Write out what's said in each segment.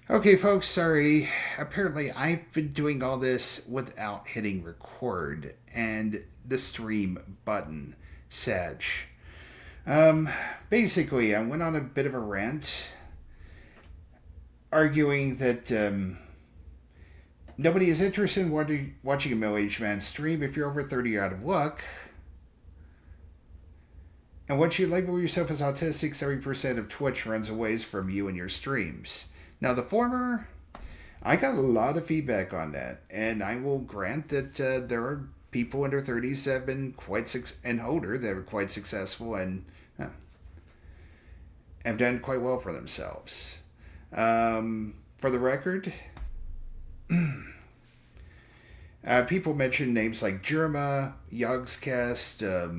Okay, folks, sorry. Apparently, I've been doing all this without hitting record and the stream button, Sag. Um, Basically, I went on a bit of a rant arguing that nobody is interested in watching a middle aged man stream if you're over 30 you're out of luck. And once you label yourself as autistic, 70% of Twitch runs away from you and your streams. Now, the former, I got a lot of feedback on that, and I will grant that there are people in their 30s that have been and older that are quite successful and uh, have done quite well for themselves. For the record, people mention names like Germa, Yogscast, a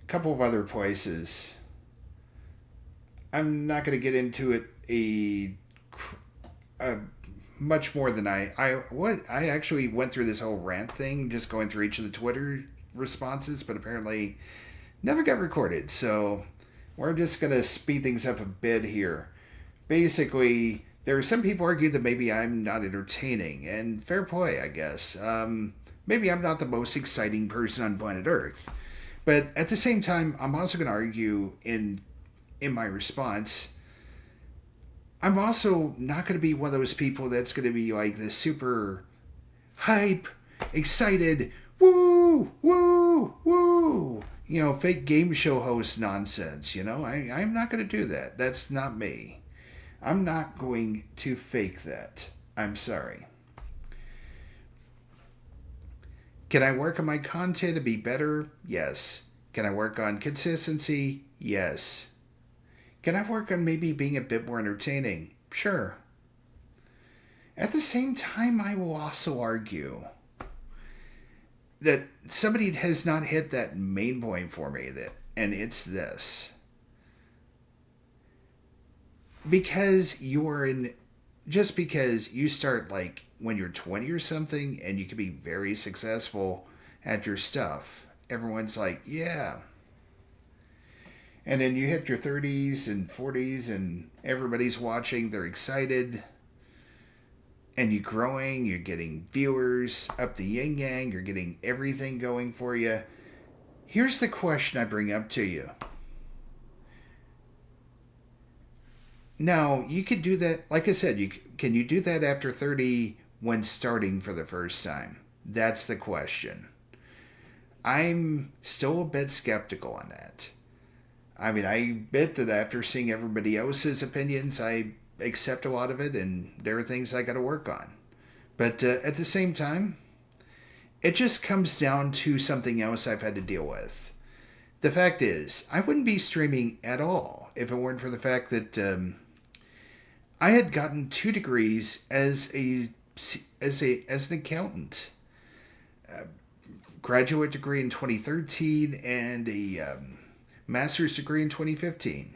couple of other places. I'm not going to get into it a much more than I actually went through this whole rant thing, just going through each of the Twitter responses, but apparently never got recorded. So we're just gonna speed things up a bit here. Basically, there are some people argue that maybe I'm not entertaining, and fair play, I guess. Maybe I'm not the most exciting person on planet Earth, but at the same time, I'm also going to argue in my response I'm also not going to be one of those people that's going to be like this super hype, excited, woo, woo, woo, fake game show host nonsense. I'm not going to do that. That's not me. I'm not going to fake that. I'm sorry. Can I work on my content to be better? Yes. Can I work on consistency? Yes. Can I work on maybe being a bit more entertaining? Sure. At the same time, I will also argue that somebody has not hit that main point for me, and it's this. Because you're in just because you start like when you're 20 or something and you can be very successful at your stuff, everyone's like, yeah. And then you hit your 30s and 40s and everybody's watching, they're excited, and you're growing, you're getting viewers up the yin yang, you're getting everything going for you. Here's the question I bring up to you. Now, you could do that, like I said, can you do that after 30 when starting for the first time? That's the question. I'm still a bit skeptical on that. I mean, I bet that after seeing everybody else's opinions, I accept a lot of it, and there are things I got to work on. But at the same time, it just comes down to something else I've had to deal with. The fact is, I wouldn't be streaming at all if it weren't for the fact that I had gotten 2 degrees as an accountant. Graduate degree in 2013 and a master's degree in 2015.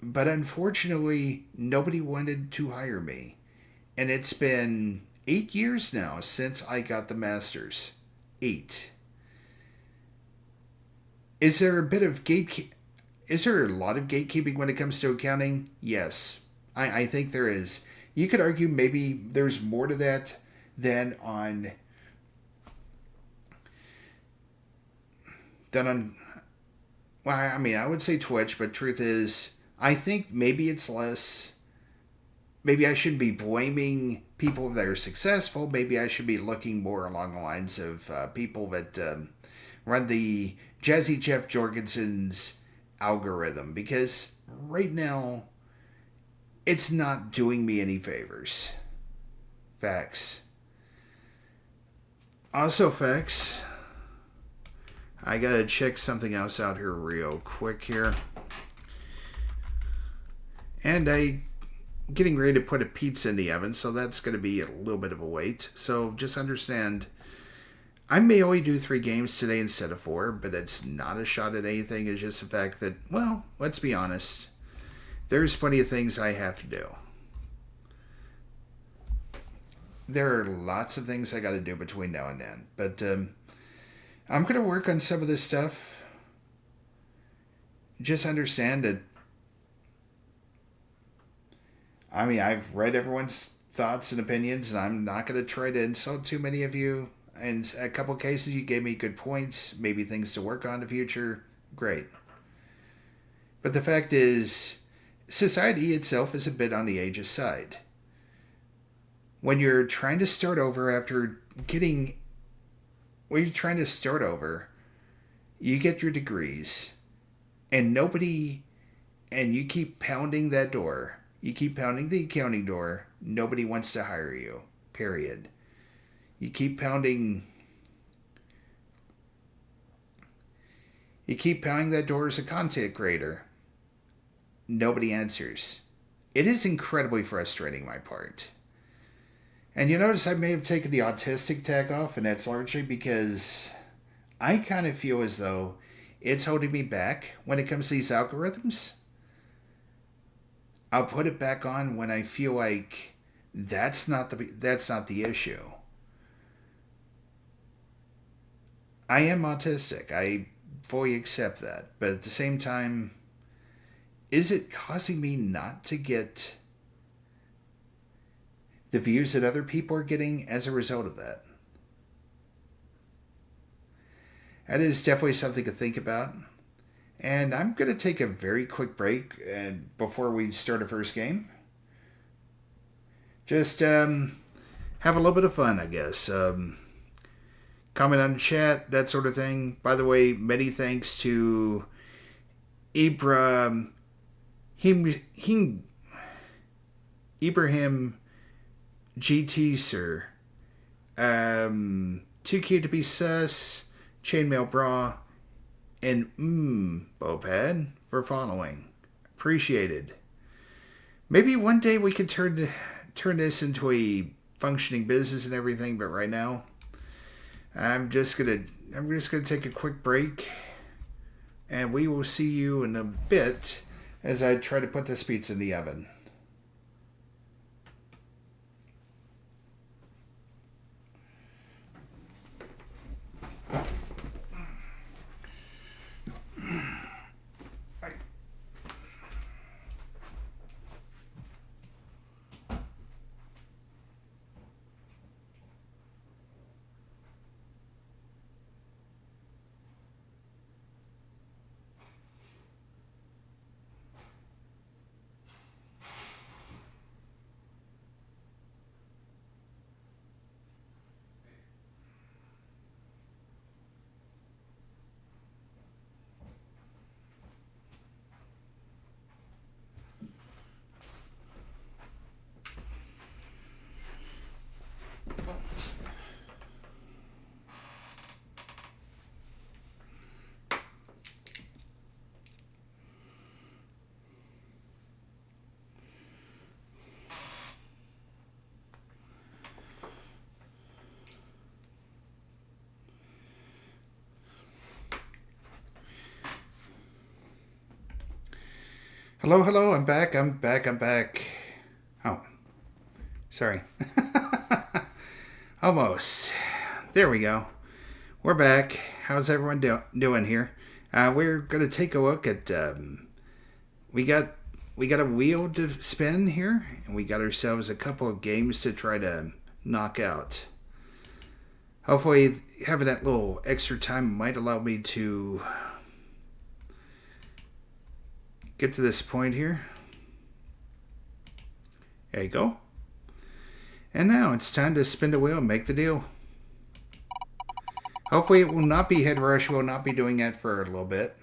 But unfortunately, nobody wanted to hire me. And it's been 8 years now since I got the master's. 8. Is there a bit of gatekeeping? Is there a lot of gatekeeping when it comes to accounting? Yes. I think there is. You could argue maybe there's more to that than on than on well, I mean, I would say Twitch, but truth is, I think maybe it's less. Maybe I shouldn't be blaming people that are successful. Maybe I should be looking more along the lines of people that run the Jazzy Jeff Jorgensen's algorithm, because right now it's not doing me any favors. Facts. Also, facts. I gotta check something else out here real quick here. And I getting ready to put a pizza in the oven, so that's going to be a little bit of a wait. So just understand, I may only do 3 games today instead of 4, but it's not a shot at anything. It's just the fact that, well, let's be honest, there's plenty of things I have to do. There are lots of things I got to do between now and then, but I'm going to work on some of this stuff. Just understand that I mean, I've read everyone's thoughts and opinions, and I'm not going to try to insult too many of you. In a couple cases, you gave me good points, maybe things to work on in the future. Great. But the fact is, society itself is a bit on the ageist side. When you're trying to start over after getting. When you're trying to start over, you get your degrees, and nobody. And you keep pounding that door. You keep pounding the accounting door. Nobody wants to hire you. Period. You keep pounding. You keep pounding that door as a content creator. Nobody answers. It is incredibly frustrating, my part. And you notice I may have taken the autistic tag off, and that's largely because I kind of feel as though it's holding me back when it comes to these algorithms. I'll put it back on when I feel like that's not the issue. I am autistic. I fully accept that. But at the same time, is it causing me not to get the views that other people are getting as a result of that? That is definitely something to think about. And I'm going to take a very quick break before we start our first game. Just have a little bit of fun, I guess. Comment on the chat, that sort of thing. By the way, many thanks to Ibrahim GT, sir. 2Q to be sus, Chainmail Bra, and Bopad for following. Appreciated. Maybe one day we could turn this into a functioning business and everything, but right now I'm just gonna take a quick break, and we will see you in a bit as I try to put this pizza in the oven. Hello, I'm back. Oh, sorry. Almost. There we go. We're back. How's everyone doing here? We're going to take a look at, we got a wheel to spin here, and we got ourselves a couple of games to try to knock out. Hopefully having that little extra time might allow me to get to this point here. There you go. And now it's time to spin the wheel and make the deal. Hopefully it will not be head rush. We'll not be doing that for a little bit.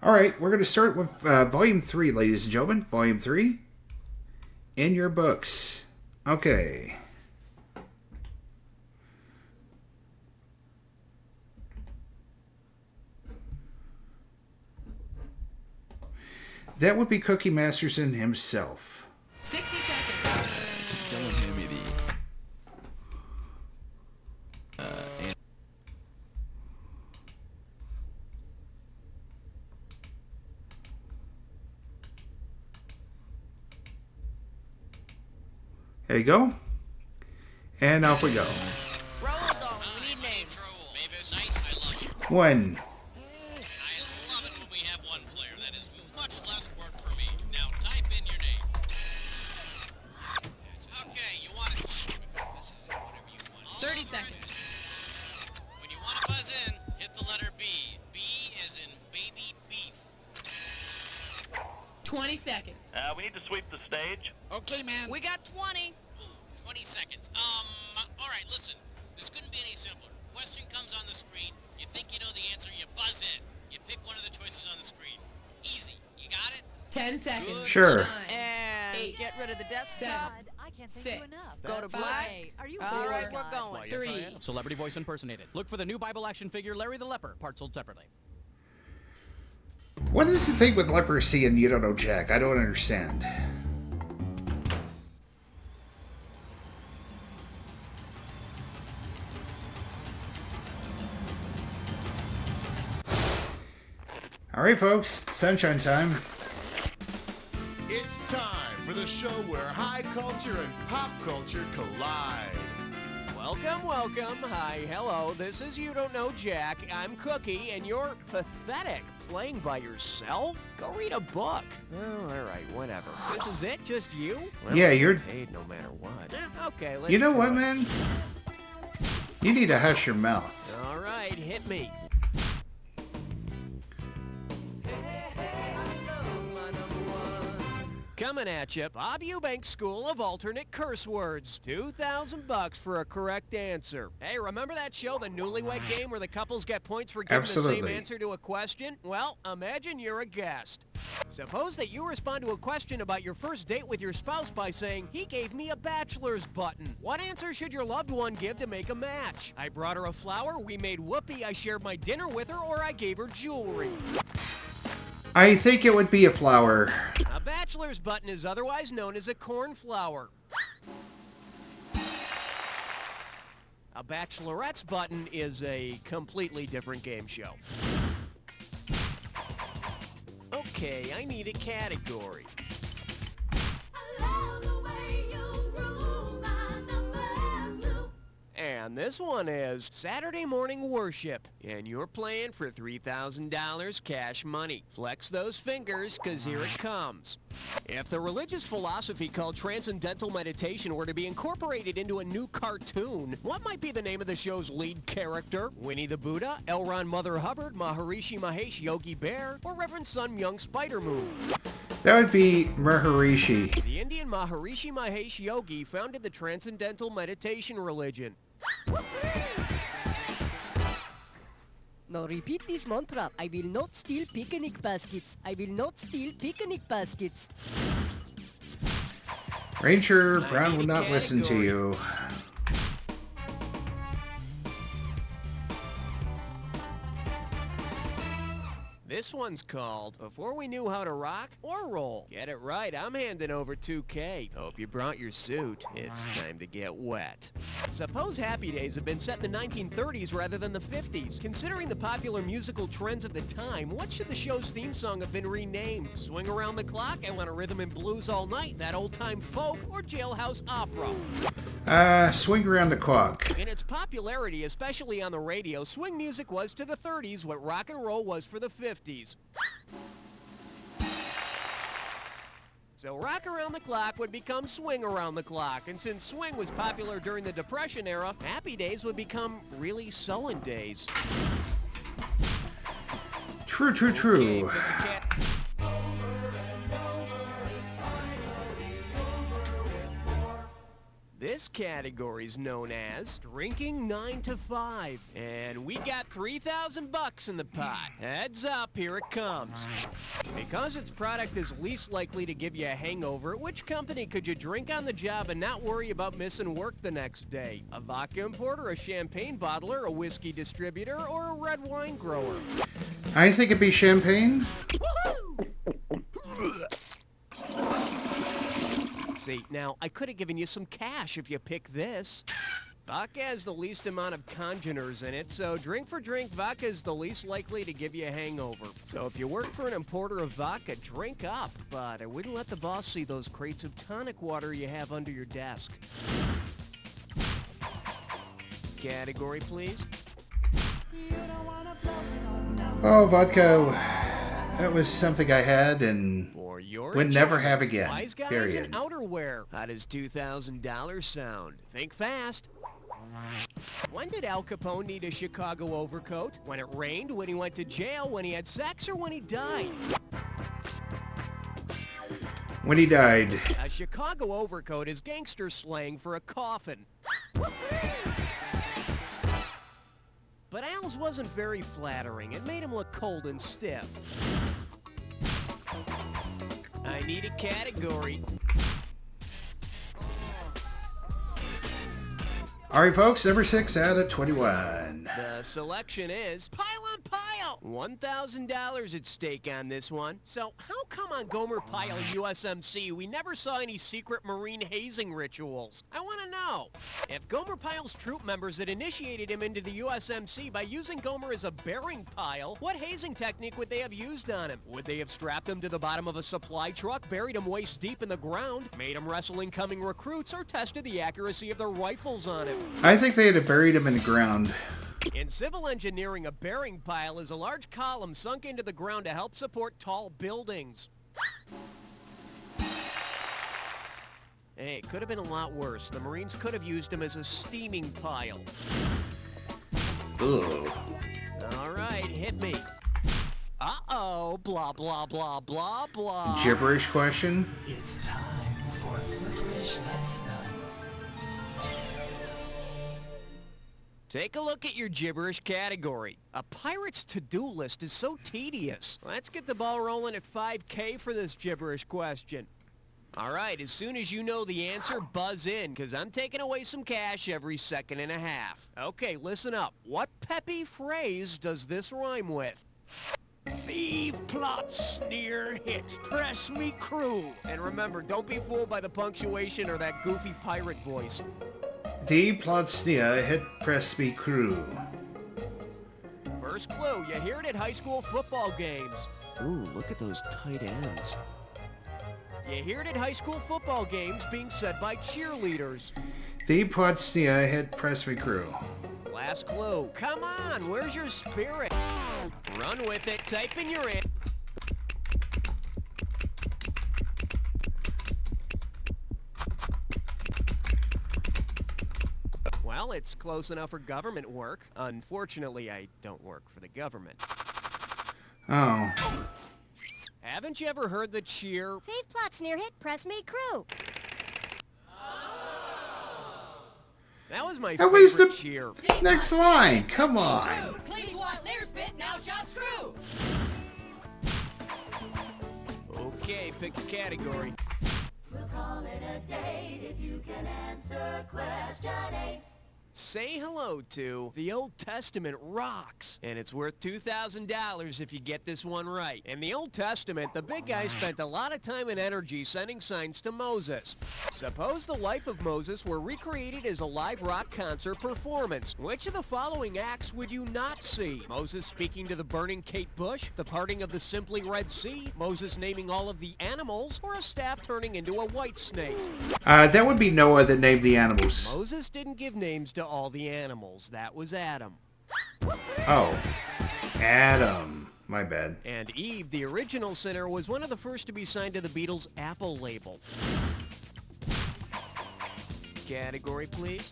Alright, we're going to start with Volume 3, ladies and gentlemen. Volume 3 in your books. Okay. That would be Cookie Masterson himself. 60 seconds. Someone hand me the... There you go. And off we go. Roll, dog. We need names. Mavis, nice, I love you. One. I love it when we have one player. That is much less work for me. Now 20 seconds. We need to sweep the stage. Okay, man. We got 20. Ooh, 20 seconds. All right, listen. This couldn't be any simpler. Question comes on the screen. You think you know the answer, you buzz in. You pick one of the choices on the screen. Easy. You got it? 10 seconds. Sure. 9, And 8, get rid of the desktop. 7, God, I can't thank 6, you enough. Go to 5, black. Are you All really right, we're God? going. Why, yes, I 3. am. Celebrity voice impersonated. Look for the new Bible action figure, Larry the Leper. Parts sold separately. What is the thing with leprosy and you don't know Jack? I don't understand. All right, folks. Sunshine time. It's time for the show where high culture and pop culture collide. Welcome, welcome. Hi, hello. This is You Don't Know Jack. I'm Cookie, and you're pathetic. Playing by yourself? Go read a book. Oh, all right, whatever. This is it? Just you? Well, Yeah, I'm you're- paid no matter what. Okay, let's You know do what, it. man? You need to hush your mouth. All right, hit me. Coming at you, Bob Eubanks School of Alternate Curse Words. $2,000 for a correct answer. Hey, remember that show, The Newlywed Game, where the couples get points for giving the Absolutely. same answer to a question? Well, imagine you're a guest. Suppose that you respond to a question about your first date with your spouse by saying, he gave me a bachelor's button. What answer should your loved one give to make a match? I brought her a flower, we made whoopee, I shared my dinner with her, or I gave her jewelry. I think it would be a flower. A bachelor's button is otherwise known as a cornflower. A bachelorette's button is a completely different game show. Okay, I need a category. And this one is Saturday morning worship. And you're playing for $3,000 cash money. Flex those fingers, cause here it comes. If the religious philosophy called transcendental meditation were to be incorporated into a new cartoon, what might be the name of the show's lead character? Winnie the Buddha, L. Ron Mother Hubbard, Maharishi Mahesh Yogi Bear, or Reverend Sun Myung Spider Moon? That would be Maharishi. The Indian Maharishi Mahesh Yogi founded the Transcendental Meditation religion. Now repeat this mantra. I will not steal picnic baskets. I will not steal picnic baskets. Ranger Brown will not listen to you. This one's called Before We Knew How to Rock or Roll. Get it right, I'm handing over 2K. Hope you brought your suit. It's time to get wet. Suppose Happy Days had been set in the 1930s rather than the 50s. Considering the popular musical trends of the time, what should the show's theme song have been renamed? Swing Around the Clock, I Want a Rhythm and Blues All Night, That Old Time Folk, or Jailhouse Opera? Swing Around the Clock. In its popularity, especially on the radio, swing music was to the 30s what rock and roll was for the 50s. So Rock Around the Clock would become Swing Around the Clock, and since swing was popular during the Depression era, Happy Days would become really sullen days. True. Okay, for the cat- This category's known as Drinking 9 to 5. And we got $3,000 in the pot. Heads up, here it comes. Because its product is least likely to give you a hangover, which company could you drink on the job and not worry about missing work the next day? A vodka importer, a champagne bottler, a whiskey distributor, or a red wine grower? I think it'd be champagne. See, now, I could have given you some cash if you picked this. Vodka has the least amount of congeners in it, so drink for drink, vodka is the least likely to give you a hangover. So if you work for an importer of vodka, drink up. But I wouldn't let the boss see those crates of tonic water you have under your desk. Category, please. Oh, vodka. That was something I had and For your would never enjoyment, have again. Wise guys Period. in outerwear. How does $2,000 sound? Think fast. When did Al Capone need a Chicago overcoat? When it rained, when he went to jail, when he had sex, or when he died? When he died. A Chicago overcoat is gangster slang for a coffin. But Al's wasn't very flattering. It made him look cold and stiff. I need a category. Alright folks, number 6 out of 21. The selection is Pile on Pile! $1,000 at stake on this one. So how come on Gomer Pyle USMC we never saw any secret Marine hazing rituals? I want to know. If Gomer Pyle's troop members had initiated him into the USMC by using Gomer as a bearing pile, what hazing technique would they have used on him? Would they have strapped him to the bottom of a supply truck, buried him waist deep in the ground, made him wrestle incoming recruits, or tested the accuracy of their rifles on him? I think they had buried him in the ground. In civil engineering, a bearing pile is a large column sunk into the ground to help support tall buildings. Hey, it could have been a lot worse. The Marines could have used him as a steaming pile. Ugh. All right, hit me. Uh-oh, blah, blah, blah, blah, blah. Gibberish question? It's time for Licorice Lesson. Take a look at your gibberish category. A pirate's to-do list is so tedious. Let's get the ball rolling at 5K for this gibberish question. All right, as soon as you know the answer, buzz in, because I'm taking away some cash every second and a half. Okay, listen up. What peppy phrase does this rhyme with? Thief, plot, sneer, hit, press me crew. And remember, don't be fooled by the punctuation or that goofy pirate voice. The plot sneer hit press me crew. First clue, you hear it at high school football games. Ooh, look at those tight ends. You hear it at high school football games being said by cheerleaders. The plot sneer hit press me crew. Last clue. Come on, where's your spirit? Run with it, type in your answer. Well, it's close enough for government work. Unfortunately, I don't work for the government. Oh. Haven't you ever heard the cheer? Thief plot sneer hit, press me crew. That was my That was favorite the cheer. next line. Come on. Please want leer spit, now shot screw. Okay, pick a category. We'll call it a date if you can answer question 8. Say hello to The Old Testament rocks, and it's worth $2,000 if you get this one right. In the Old Testament, the big guy spent a lot of time and energy sending signs to Moses. Suppose the life of Moses were recreated as a live rock concert performance. Which of the following acts would you not see? Moses speaking to the burning Kate Bush, the parting of the Simply Red Sea, Moses naming all of the animals, or a staff turning into a white snake? That would be Noah that named the animals. Moses didn't give names to all the animals. That was Adam. Oh. Adam. My bad. And Eve, the original sinner, was one of the first to be signed to the Beatles' Apple label. Category, please.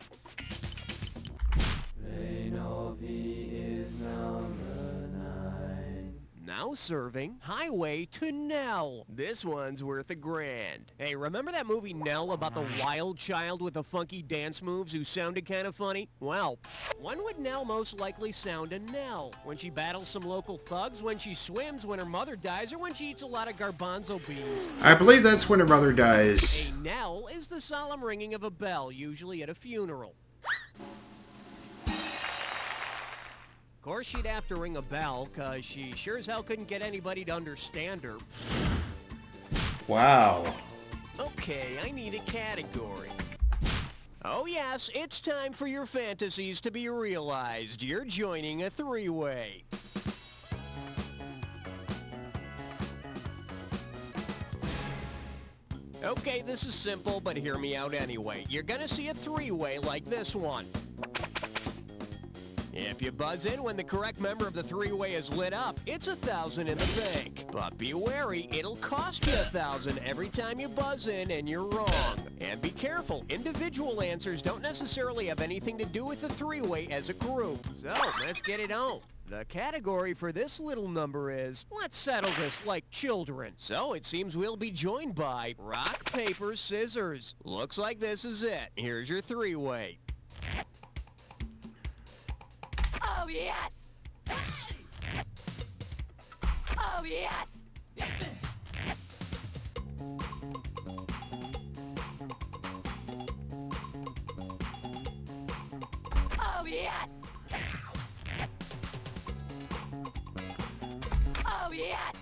Now serving Highway to Nell. This one's worth $1,000. Hey, remember that movie Nell about the wild child with the funky dance moves who sounded kind of funny? Well, when would Nell most likely sound a Nell? When she battles some local thugs, when she swims, when her mother dies, or when she eats a lot of garbanzo beans? I believe that's when her mother dies. A knell is the solemn ringing of a bell, usually at a funeral. Of course, she'd have to ring a bell, because she sure as hell couldn't get anybody to understand her. Wow. Okay, I need a category. Oh yes, it's time for your fantasies to be realized. You're joining a three-way. Okay, this is simple, but hear me out anyway. You're gonna see a three-way like this one. If you buzz in when the correct member of the three-way is lit up, it's $1,000 in the bank. But be wary, it'll cost you $1,000 every time you buzz in and you're wrong. And be careful, individual answers don't necessarily have anything to do with the three-way as a group. So, let's get it on. The category for this little number is, let's settle this like children. So it seems we'll be joined by rock, paper, scissors. Looks like this is it. Here's your three-way. Oh, yes! Oh, yes! Oh, yes! Oh, yes!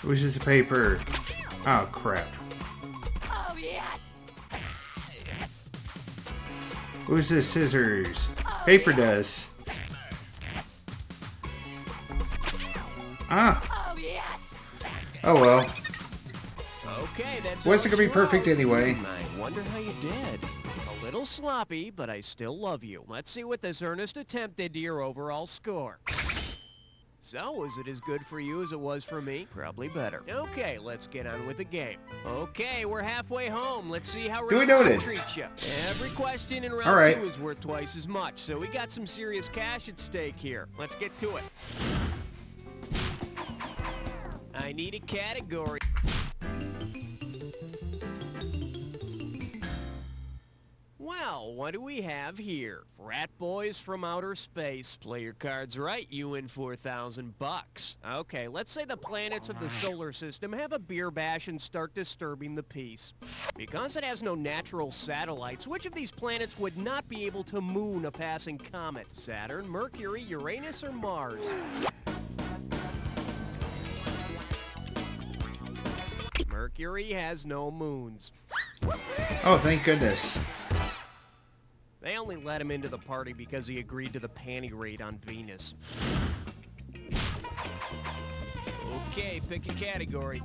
Which is the paper? Oh, crap. Oh, yes! Who's the scissors? Paper does. Ah. Oh, yes! Oh, well. Okay, that's Wasn't gonna be perfect anyway. I wonder how you did. A little sloppy, but I still love you. Let's see what this earnest attempt did to your overall score. So, was it as good for you as it was for me? Probably better. Okay, let's get on with the game. Okay, we're halfway home. Let's see how Duly round two noted. treats you. Every question in All round right. 2 is worth twice as much, so we got some serious cash at stake here. Let's get to it. I need a category. Well, what do we have here? Frat boys from outer space. Play your cards right, you win $4,000. Okay, let's say the planets of the solar system have a beer bash and start disturbing the peace. Because it has no natural satellites, which of these planets would not be able to moon a passing comet? Saturn, Mercury, Uranus, or Mars? Mercury has no moons. Oh, thank goodness. They only let him into the party because he agreed to the panty raid on Venus. Okay, pick a category.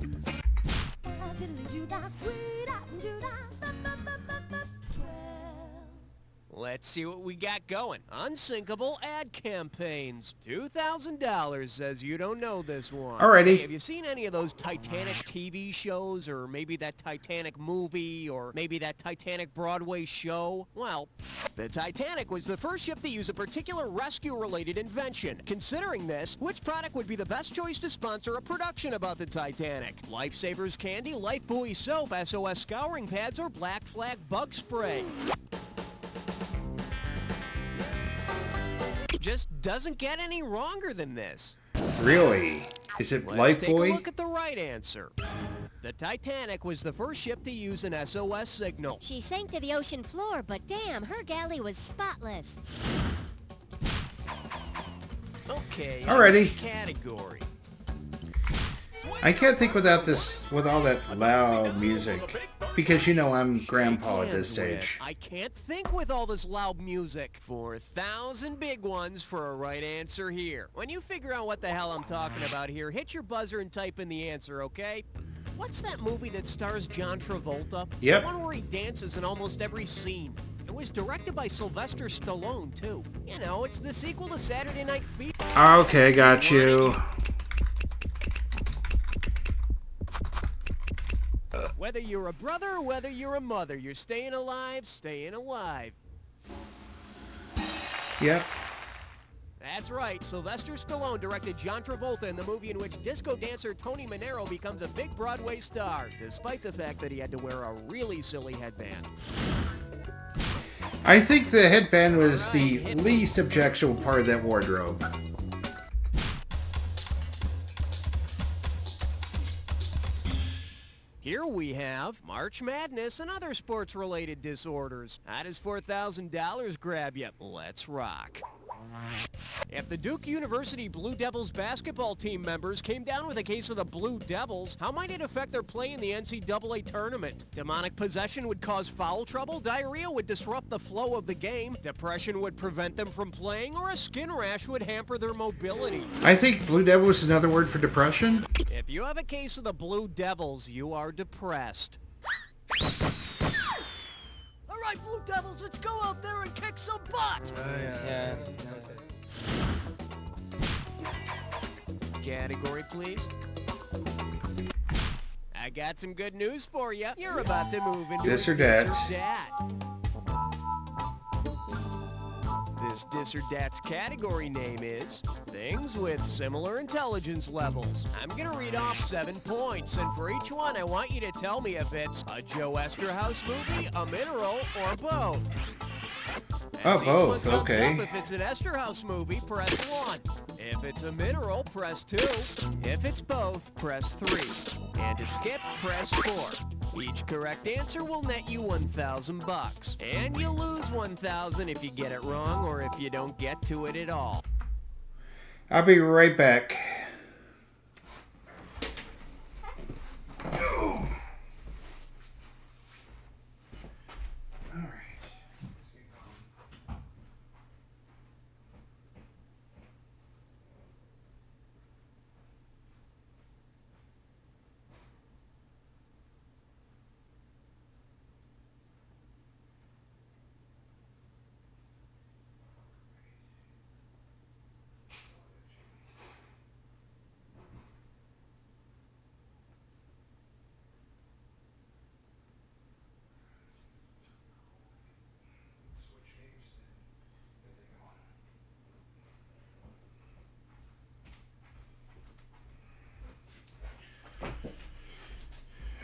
Let's see what we got going. Unsinkable ad campaigns. $2,000 says you don't know this one. Alrighty. Hey, have you seen any of those Titanic TV shows, or maybe that Titanic movie, or maybe that Titanic Broadway show? Well, the Titanic was the first ship to use a particular rescue-related invention. Considering this, which product would be the best choice to sponsor a production about the Titanic? Lifesavers candy, Lifebuoy soap, SOS scouring pads, or Black Flag bug spray? Just doesn't get any wronger than this. Really? Is it Let's take a Lifebuoy? look at the right answer. The Titanic was the first ship to use an SOS signal. She sank to the ocean floor, but damn, her galley was spotless. Okay. Alrighty. Category. I can't think without this, with all that loud music. Because you know I'm grandpa at this stage. I can't think with all this loud music. 4,000 big ones for a right answer here. When you figure out what the hell I'm talking about here, hit your buzzer and type in the answer, okay? What's that movie that stars John Travolta? Yep. The one where he dances in almost every scene. It was directed by Sylvester Stallone, too. You know, it's the sequel to Saturday Night Fever. Okay, got you. Whether you're a brother or whether you're a mother, you're staying alive, staying alive. Yep. That's right, Sylvester Stallone directed John Travolta in the movie in which disco dancer Tony Manero becomes a big Broadway star, despite the fact that he had to wear a really silly headband. I think the headband was the least objectionable part of that wardrobe. Here we have March Madness and other sports-related disorders. How does $4,000 grab you? Let's rock. If the Duke University Blue Devils basketball team members came down with a case of the Blue Devils, how might it affect their play in the NCAA tournament? Demonic possession would cause foul trouble, diarrhea would disrupt the flow of the game, depression would prevent them from playing, or a skin rash would hamper their mobility. I think Blue Devil is another word for depression. If you have a case of the Blue Devils, you are depressed. All right, Blue Devils, let's go out there and kick some butt! Yeah. Category, please. I got some good news for you. You're about to move into This a or that. This or that. This dis or dat's category name is things with similar intelligence levels. I'm gonna read off 7 points, and for each one, I want you to tell me if it's a Joe Esterhaus movie, a mineral, or both. Oh, As each both, one comes okay. up, if it's an Esterhaus movie, press 1. If it's a mineral, press 2. If it's both, press 3. And to skip, press 4. Each correct answer will net you $1,000. And you lose $1,000 if you get it wrong or if you don't get to it at all. I'll be right back.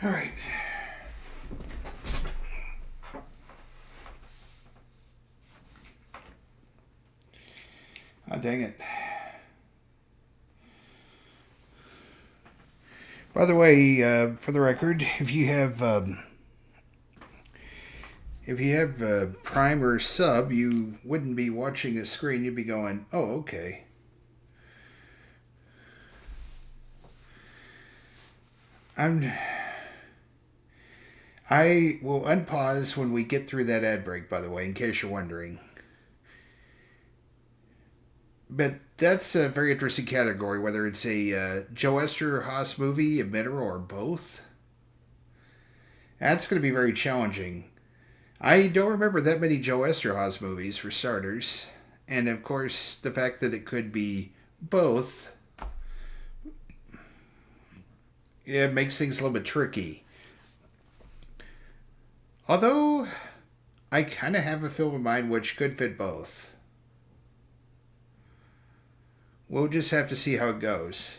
All right. Oh, dang it. By the way, for the record, if you have Prime or Sub, you wouldn't be watching the screen. You'd be going, "Oh, okay." I will unpause when we get through that ad break, by the way, in case you're wondering. But that's a very interesting category, whether it's a Joe Esterhaus movie, a mineral, or both. That's going to be very challenging. I don't remember that many Joe Esterhaus movies, for starters. And, of course, the fact that it could be both, it makes things a little bit tricky. Although, I kind of have a film in mind which could fit both. We'll just have to see how it goes.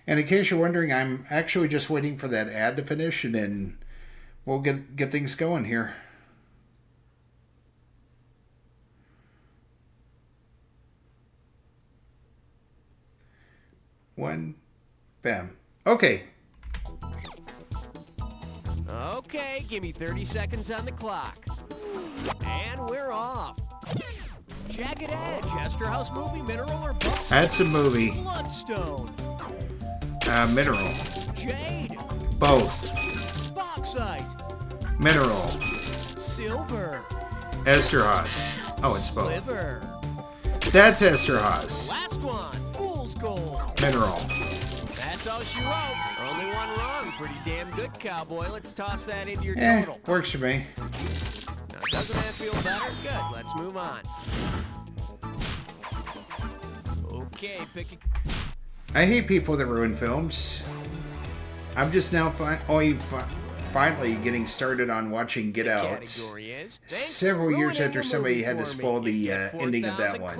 And in case you're wondering, I'm actually just waiting for that ad to finish, and then we'll get things going here. One. Bam. Okay. Okay, give me 30 seconds on the clock. And we're off. Jagged Edge, Esterhaus movie, mineral, or both? That's a movie. Bloodstone. Mineral. Jade. Both. Bauxite. Mineral. Silver. Esterhaus. Oh, it's both. Liver. That's Esterhaus. Last one. Fool's Gold. Mineral. That's all she wrote. Only one wrong. Pretty damn good, cowboy. Let's toss that into your total. Works for me. Now, doesn't that feel better? Good. Let's move on. Okay, pick a... I hate people that ruin films. I'm just now finally getting started on watching Get Out. Several years after somebody had to spoil the ending of that one.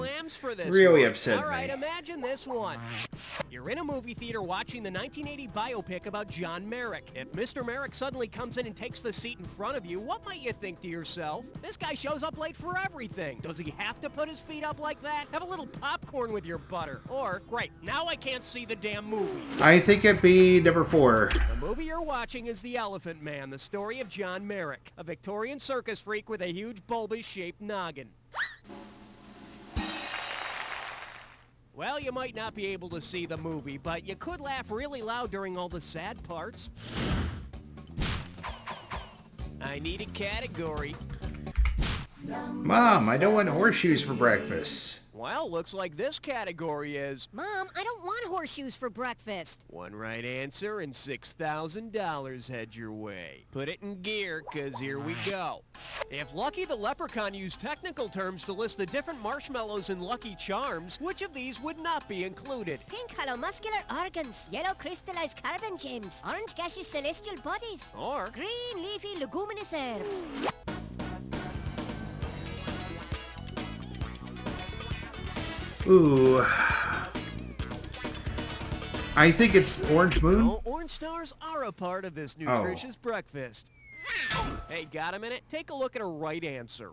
Really upset me. Alright, imagine this one. You're in a movie theater watching the 1980 biopic about John Merrick. If Mr. Merrick suddenly comes in and takes the seat in front of you, what might you think to yourself? This guy shows up late for everything. Does he have to put his feet up like that? Have a little popcorn with your butter. Or, great, now I can't see the damn movie. I think it'd be number 4. The movie you're watching is The Elephant Man, the story of John Merrick, a Victorian circus freak with a huge bulbous-shaped noggin. Well, you might not be able to see the movie, but you could laugh really loud during all the sad parts. I need a category. Mom, I don't want horseshoes for breakfast. Well, looks like this category is... Mom, I don't want horseshoes for breakfast. One right answer and $6,000 head your way. Put it in gear, 'cause here we go. If Lucky the Leprechaun used technical terms to list the different marshmallows in Lucky Charms, which of these would not be included? Pink hollow muscular organs, yellow crystallized carbon gems, orange gaseous celestial bodies, or green leafy leguminous herbs. Ooh. I think it's Orange Moon. No, orange stars are a part of this nutritious breakfast. Hey, got a minute? Take a look at a right answer.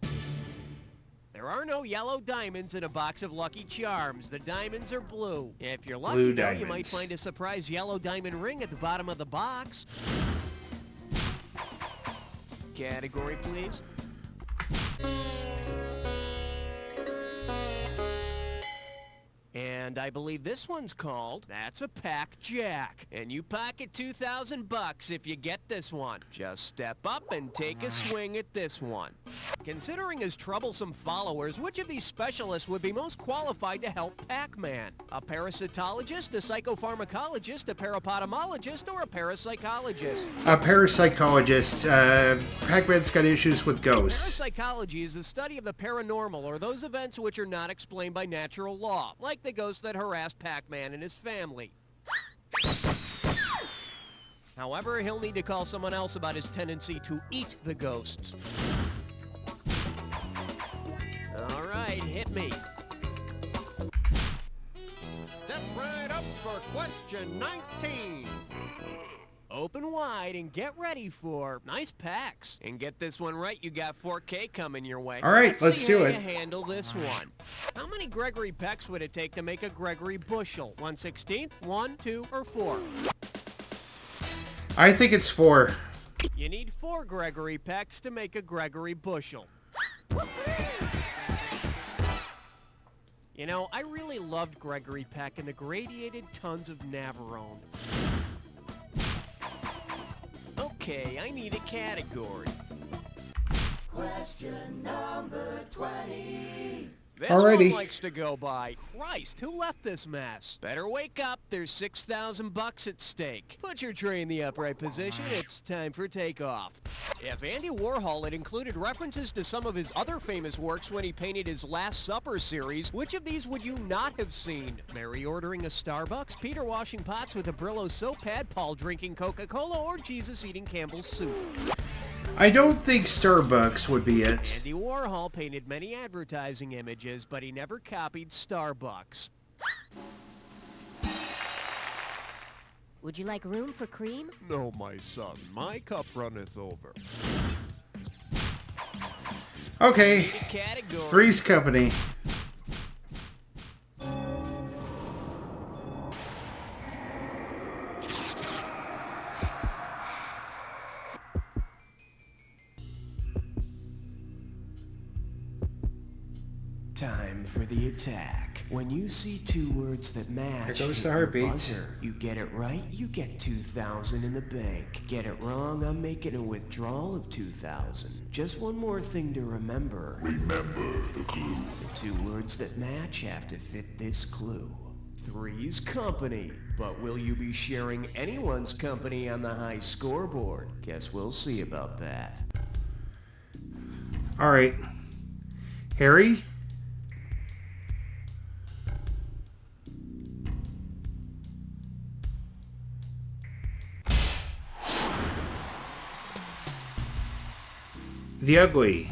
There are no yellow diamonds in a box of Lucky Charms. The diamonds are blue. If you're lucky, though, you might find a surprise yellow diamond ring at the bottom of the box. Category, please. And I believe this one's called That's a Pack Jack. And you pocket $2,000 if you get this one. Just step up and take a swing at this one. Considering his troublesome followers, which of these specialists would be most qualified to help Pac-Man? A parasitologist, a psychopharmacologist, a parapodologist, or a parapsychologist? A parapsychologist. Pac-Man's got issues with ghosts. Parapsychology is the study of the paranormal, or those events which are not explained by natural law, like the ghosts that harassed Pac-Man and his family. However, he'll need to call someone else about his tendency to eat the ghosts. All right, hit me. Step right up for question 19. Open wide and get ready for nice packs. And get this one right, you got 4K coming your way. All right, let's do it. How you handle this one. How many Gregory Pecks would it take to make a Gregory bushel? 1/16, 1, 2, or 4? I think it's 4. You need 4 Gregory Pecks to make a Gregory bushel. You know, I really loved Gregory Peck and the gradiated tons of Navarone. Okay, I need a category. Question number 20. This Alrighty. one likes to go by. Christ, who left this mess? Better wake up, there's $6,000 at stake. Put your tray in the upright position, it's time for takeoff. If Andy Warhol had included references to some of his other famous works when he painted his Last Supper series, which of these would you not have seen? Mary ordering a Starbucks, Peter washing pots with a Brillo soap pad, Paul drinking Coca-Cola, or Jesus eating Campbell's soup? I don't think Starbucks would be it. Andy Warhol painted many advertising images, but he never copied Starbucks. Would you like room for cream? No, my son, my cup runneth over. Okay. Category. Three's Company. Time for the attack. When you see 2 words that match, Here goes hit the your heartbeat. buzzer. You get it right, you get 2,000 in the bank. Get it wrong, I'm making a withdrawal of 2,000. Just one more thing to remember. Remember the clue. The 2 words that match have to fit this clue. Three's Company. But will you be sharing anyone's company on the high scoreboard? Guess we'll see about that. All right. Harry? The Ugly.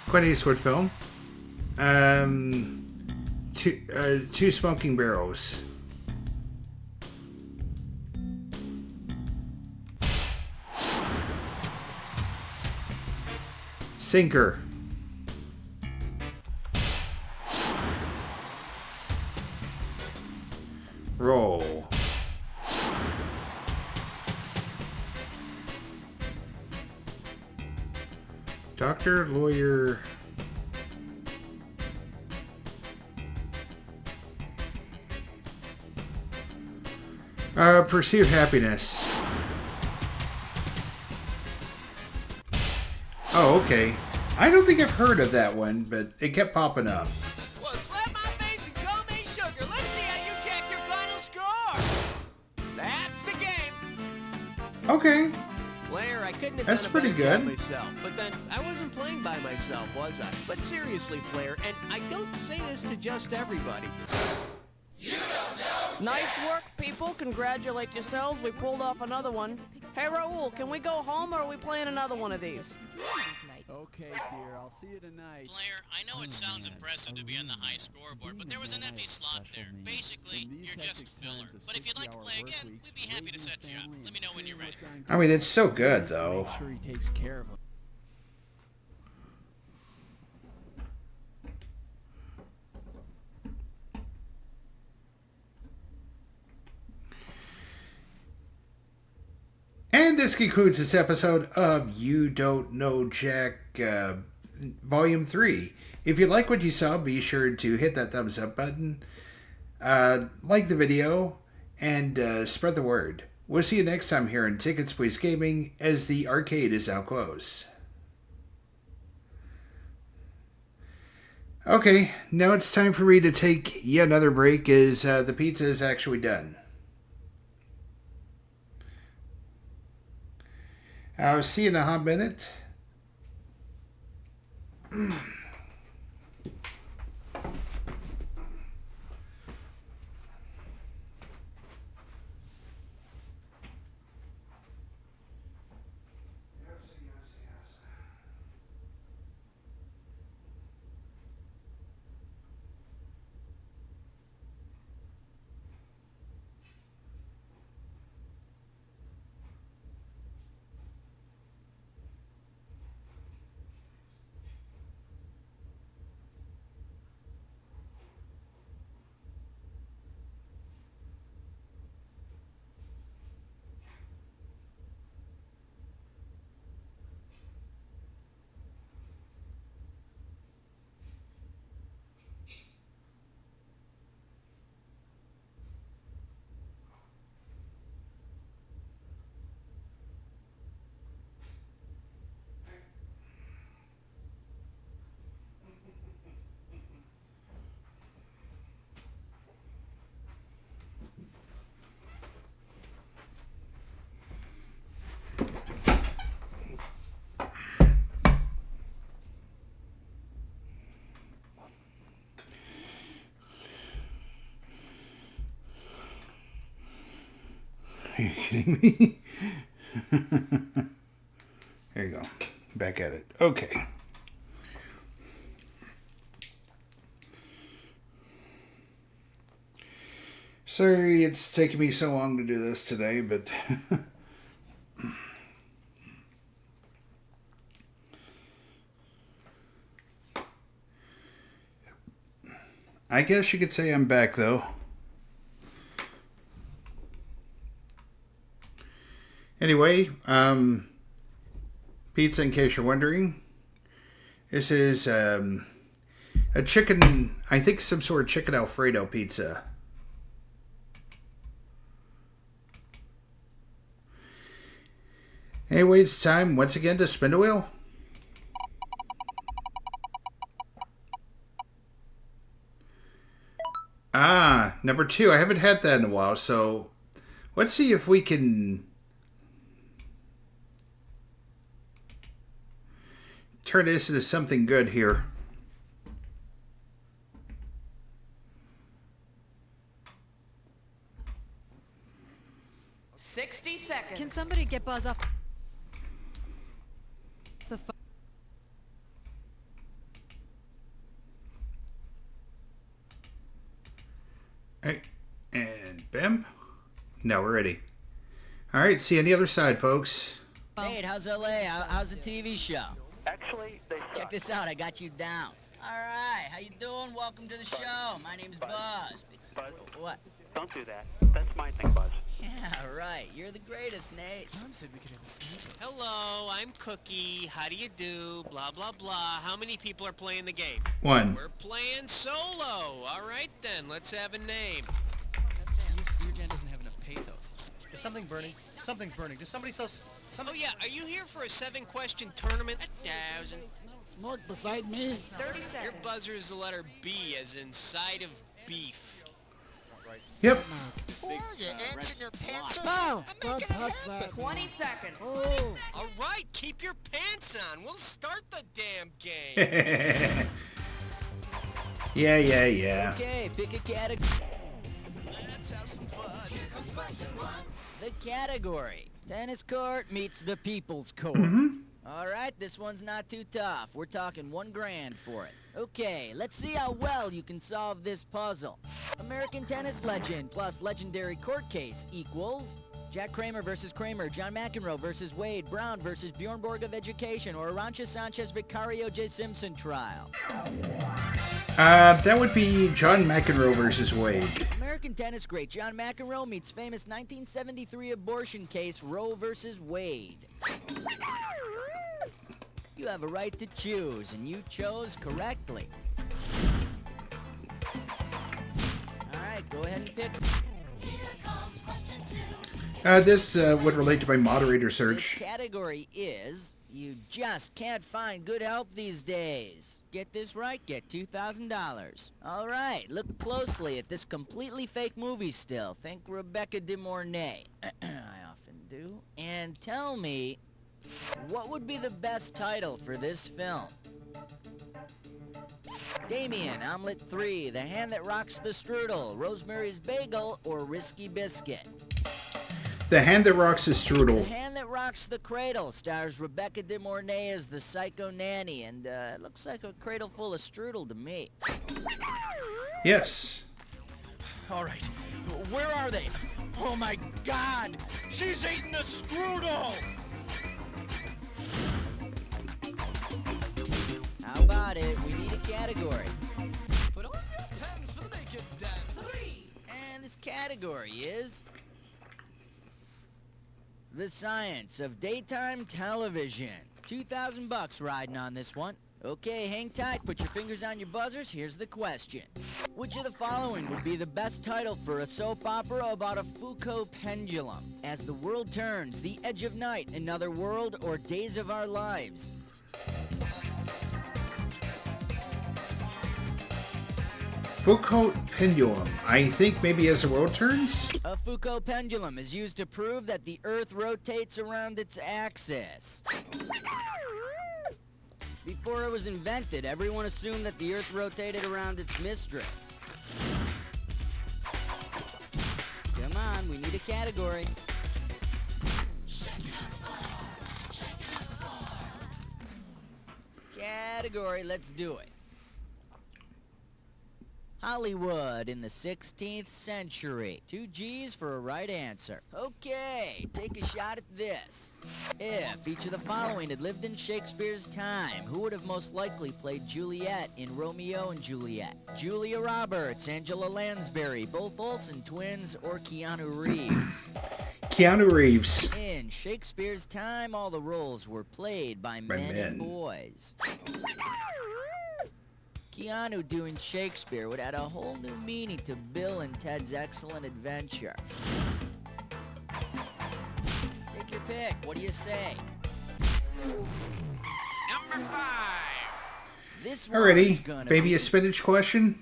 Clint Eastwood film. Two Smoking Barrels. Sinker. Roll. Doctor, lawyer. Pursue happiness. Oh, okay. I don't think I've heard of that one, but it kept popping up. Well, slap my face and call me sugar. Let's see how you check your final score. That's the game. Okay. Blair, I couldn't have That's done a pretty better job good. myself. But then I wasn't playing by myself, was I? But seriously, Blair, and I don't say this to just everybody. You don't know Nice work, people. Congratulate yourselves. We pulled off another one. Hey, Raul, can we go home or are we playing another one of these? Okay, dear. I'll see you tonight. Blair, I know it sounds impressive to be on the high scoreboard, but there was an empty slot there. Basically, you're just filler. But if you'd like to play again, we'd be happy to set you up. Let me know when you're ready. I mean, it's so good, though. Make sure he takes care of him. And this concludes this episode of You Don't Know Jack Volume 3. If you like what you saw, be sure to hit that thumbs up button, like the video, and spread the word. We'll see you next time here on Tickets Please Gaming as the arcade is now closed. Okay, now it's time for me to take yet another break as the pizza is actually done. I'll see you in a hot minute. Are you kidding me? There you go. Back at it. Okay. Sorry it's taken me so long to do this today, but I guess you could say I'm back though. Anyway, pizza in case you're wondering. This is a chicken, I think some sort of chicken Alfredo pizza. Anyway, it's time once again to spin the wheel. Ah, number 2. I haven't had that in a while, so let's see if we can turn this into something good here. $60. Can somebody get Buzz off the phone? Alright, and bam. Now we're ready. Alright, see you on the other side, folks. Nate, how's LA? How's the TV show? Actually, they Check this out, I got you down. Alright, how you doing? Welcome to the show. My name's Buzz. Buzz, What? don't do that. That's my thing, Buzz. Yeah, right. You're the greatest, Nate. Mom said we could have a sleep. Hello, I'm Cookie. How do you do? Blah, blah, blah. How many people are playing the game? 1. We're playing solo. All right, then. Let's have a name. Your dad doesn't have enough pathos. Is something burning? Something's burning. Does somebody sell something? Oh, yeah. Are you here for a 7-question tournament? 1,000. Smoke beside me. 30 seconds. Your buzzer is the letter B, as in side of beef. Yep. Or you ants in your pants. No, don't touch that. 20 seconds. Oh. All right, keep your pants on. We'll start the damn game. Yeah. Okay, pick a category. Let's have some The category. Tennis court meets the people's court. All right, this one's not too tough. We're talking $1 grand for it. Okay, let's see how well you can solve this puzzle. American tennis legend plus legendary court case equals Jack Kramer versus Kramer, John McEnroe versus Wade, Brown versus Bjorn Borg of Education, or Arantxa Sanchez Vicario J. Simpson trial. That would be John McEnroe versus Wade. American tennis great John McEnroe meets famous 1973 abortion case Roe versus Wade. You have a right to choose, and you chose correctly. All right, go ahead and pick. This would relate to my moderator search. This category is you just can't find good help these days. Get this right, get $2,000. All right, look closely at this completely fake movie still. Think Rebecca De Mornay. I often do. And tell me, what would be the best title for this film? Damien, Omelet 3, The Hand That Rocks the Strudel, Rosemary's Bagel, or Risky Biscuit? The Hand That Rocks the Strudel. The Hand That Rocks the Cradle stars Rebecca De Mornay as the psycho nanny, and it looks like a cradle full of strudel to me. Yes. All right, where are they? Oh my God, she's eating the strudel! How about it? We need a category. Put on your pants for the naked dance. 3. And this category is the science of daytime television. $2,000 riding on this one. Okay, hang tight. Put your fingers on your buzzers. Here's the question. Which of the following would be the best title for a soap opera about a Foucault pendulum? As the World Turns, The Edge of Night, Another World, or Days of Our Lives? Foucault pendulum. I think maybe As the World Turns? A Foucault pendulum is used to prove that the Earth rotates around its axis. Before it was invented, everyone assumed that the Earth rotated around its mistress. Come on, we need a category. Category, let's do it. Hollywood in the 16th century. 2 G's for a right answer. Okay, take a shot at this. If each of the following had lived in Shakespeare's time, who would have most likely played Juliet in Romeo and Juliet? Julia Roberts, Angela Lansbury, both Olsen twins, or Keanu Reeves? Keanu Reeves. In Shakespeare's time, all the roles were played by men and boys. Keanu doing Shakespeare would add a whole new meaning to Bill and Ted's Excellent Adventure. Take your pick. What do you say? Number 5. This Alrighty, one's gonna maybe be a spinach question?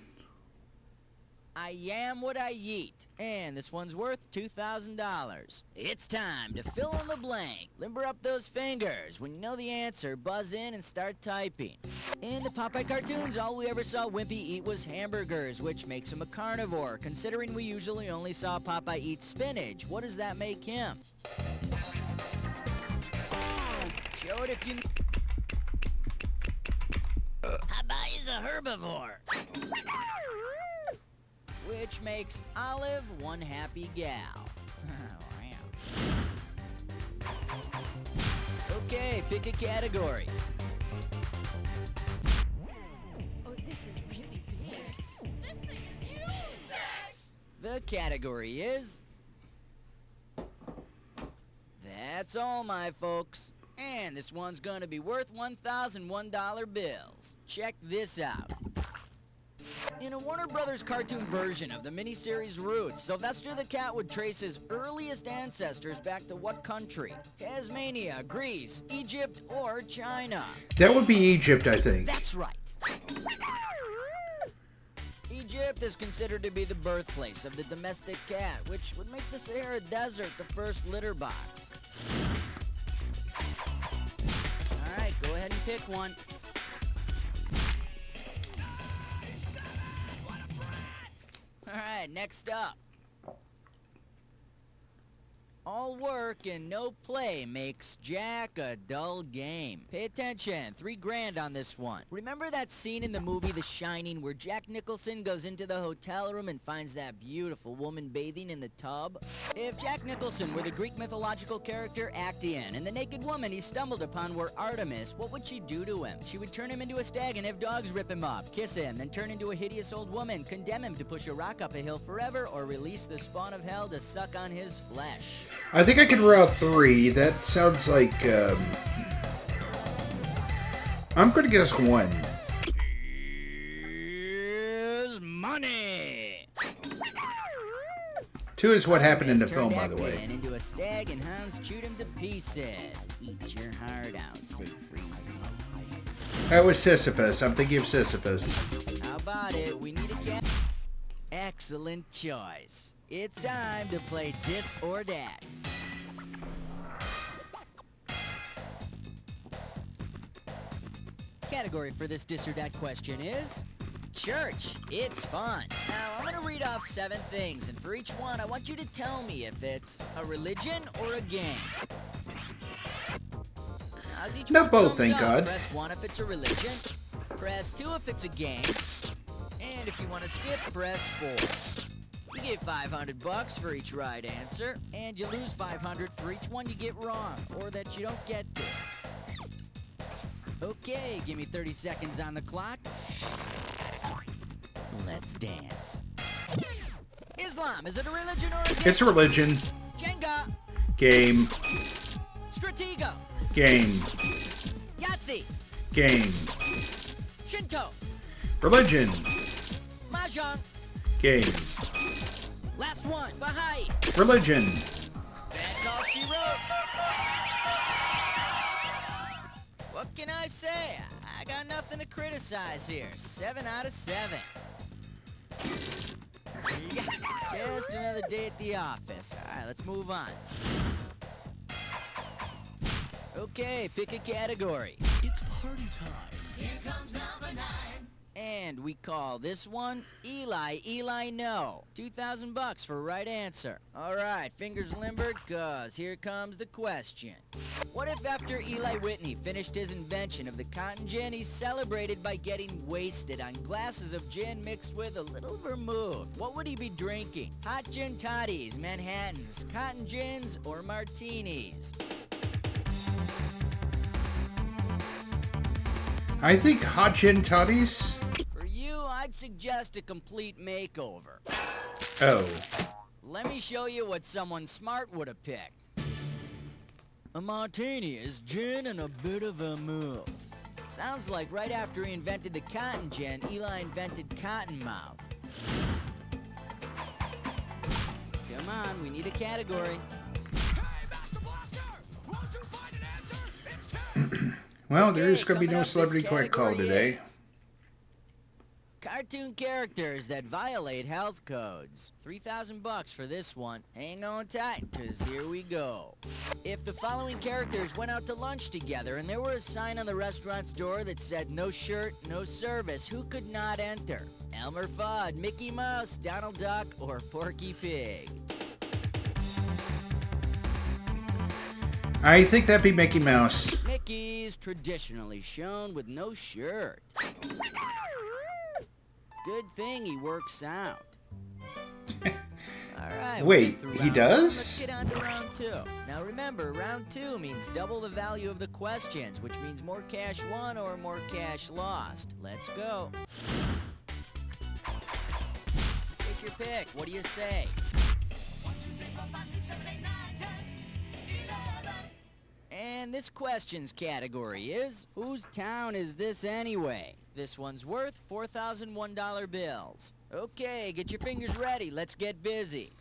I am what I eat. And this one's worth $2,000. It's time to fill in the blank. Limber up those fingers. When you know the answer, buzz in and start typing. In the Popeye cartoons, all we ever saw Wimpy eat was hamburgers, which makes him a carnivore. Considering we usually only saw Popeye eat spinach, what does that make him? Show it if you... Popeye is a herbivore. Which makes Olive one happy gal. Okay, pick a category. Oh, this is really big. This thing is huge! Sex! The category is... That's all, my folks. And this one's gonna be worth $1,001 bills. Check this out. In a Warner Brothers cartoon version of the miniseries Roots, Sylvester the Cat would trace his earliest ancestors back to what country? Tasmania, Greece, Egypt, or China? That would be Egypt, I think. That's right. Egypt is considered to be the birthplace of the domestic cat, which would make the Sahara Desert the first litter box. All right, go ahead and pick one. All right, next up. All work and no play makes Jack a dull game. Pay attention, $3 grand on this one. Remember that scene in the movie The Shining where Jack Nicholson goes into the hotel room and finds that beautiful woman bathing in the tub? If Jack Nicholson were the Greek mythological character Actaeon and the naked woman he stumbled upon were Artemis, what would she do to him? She would turn him into a stag and have dogs rip him up, kiss him, then turn into a hideous old woman, condemn him to push a rock up a hill forever, or release the spawn of hell to suck on his flesh. I think I can rule out 3. That sounds like... I'm going to guess 1. Here's money! 2 is what happened in the Turned film, by the way. Actaeon into a stag and hounds chewed him to pieces. Eat your heart out, Siegfried. That was Sisyphus. I'm thinking of Sisyphus. How about it? We need a cat. Excellent choice. It's time to play This or That. Category for this This or That question is church. It's fun. Now, I'm gonna read off 7 things, and for each one, I want you to tell me if it's a religion or a game. How's each Not one both, thumbs thank up? God. Press 1 if it's a religion. Press 2 if it's a game. And if you want to skip, press 4. You get $500 for each right answer, and you lose $500 for each one you get wrong, or that you don't get to. Okay, give me 30 seconds on the clock. Let's dance. Islam, is it a religion or a game? It's a religion. Jenga. Game. Stratego. Game. Yahtzee. Game. Shinto. Religion. Mahjong. Game. Last one. Baha'i. Religion. That's all she wrote. What can I say? I got nothing to criticize here. 7 out of 7. Yeah, just another day at the office. All right, let's move on. Okay, pick a category. It's party time. Here comes number 9. And we call this one Eli No. $2,000 for right answer. All right, fingers limbered, cause here comes the question. What if after Eli Whitney finished his invention of the cotton gin, he celebrated by getting wasted on glasses of gin mixed with a little vermouth? What would he be drinking? Hot gin toddies, Manhattans, cotton gins, or martinis? I think hot gin toddies. For you, I'd suggest a complete makeover. Oh. Let me show you what someone smart would have picked. A martini is gin and a bit of vermouth. Sounds like right after he invented the cotton gin, Eli invented Cottonmouth. Come on, we need a category. Well, there is Okay, going to be coming no up, celebrity this quick call category today. is cartoon characters that violate health codes. $3,000 for this one. Hang on tight, cause here we go. If the following characters went out to lunch together and there were a sign on the restaurant's door that said no shirt, no service, who could not enter? Elmer Fudd, Mickey Mouse, Donald Duck, or Porky Pig? I think that'd be Mickey Mouse. Mickey's traditionally shown with no shirt. Good thing he works out. Alright. Wait, he Let's does? get on to round 2. Now remember, round 2 means double the value of the questions, which means more cash won or more cash lost. Let's go. Take your pick. What do you say? And this questions category is, whose town is this anyway? This one's worth $4,001 bills. Okay, get your fingers ready. Let's get busy.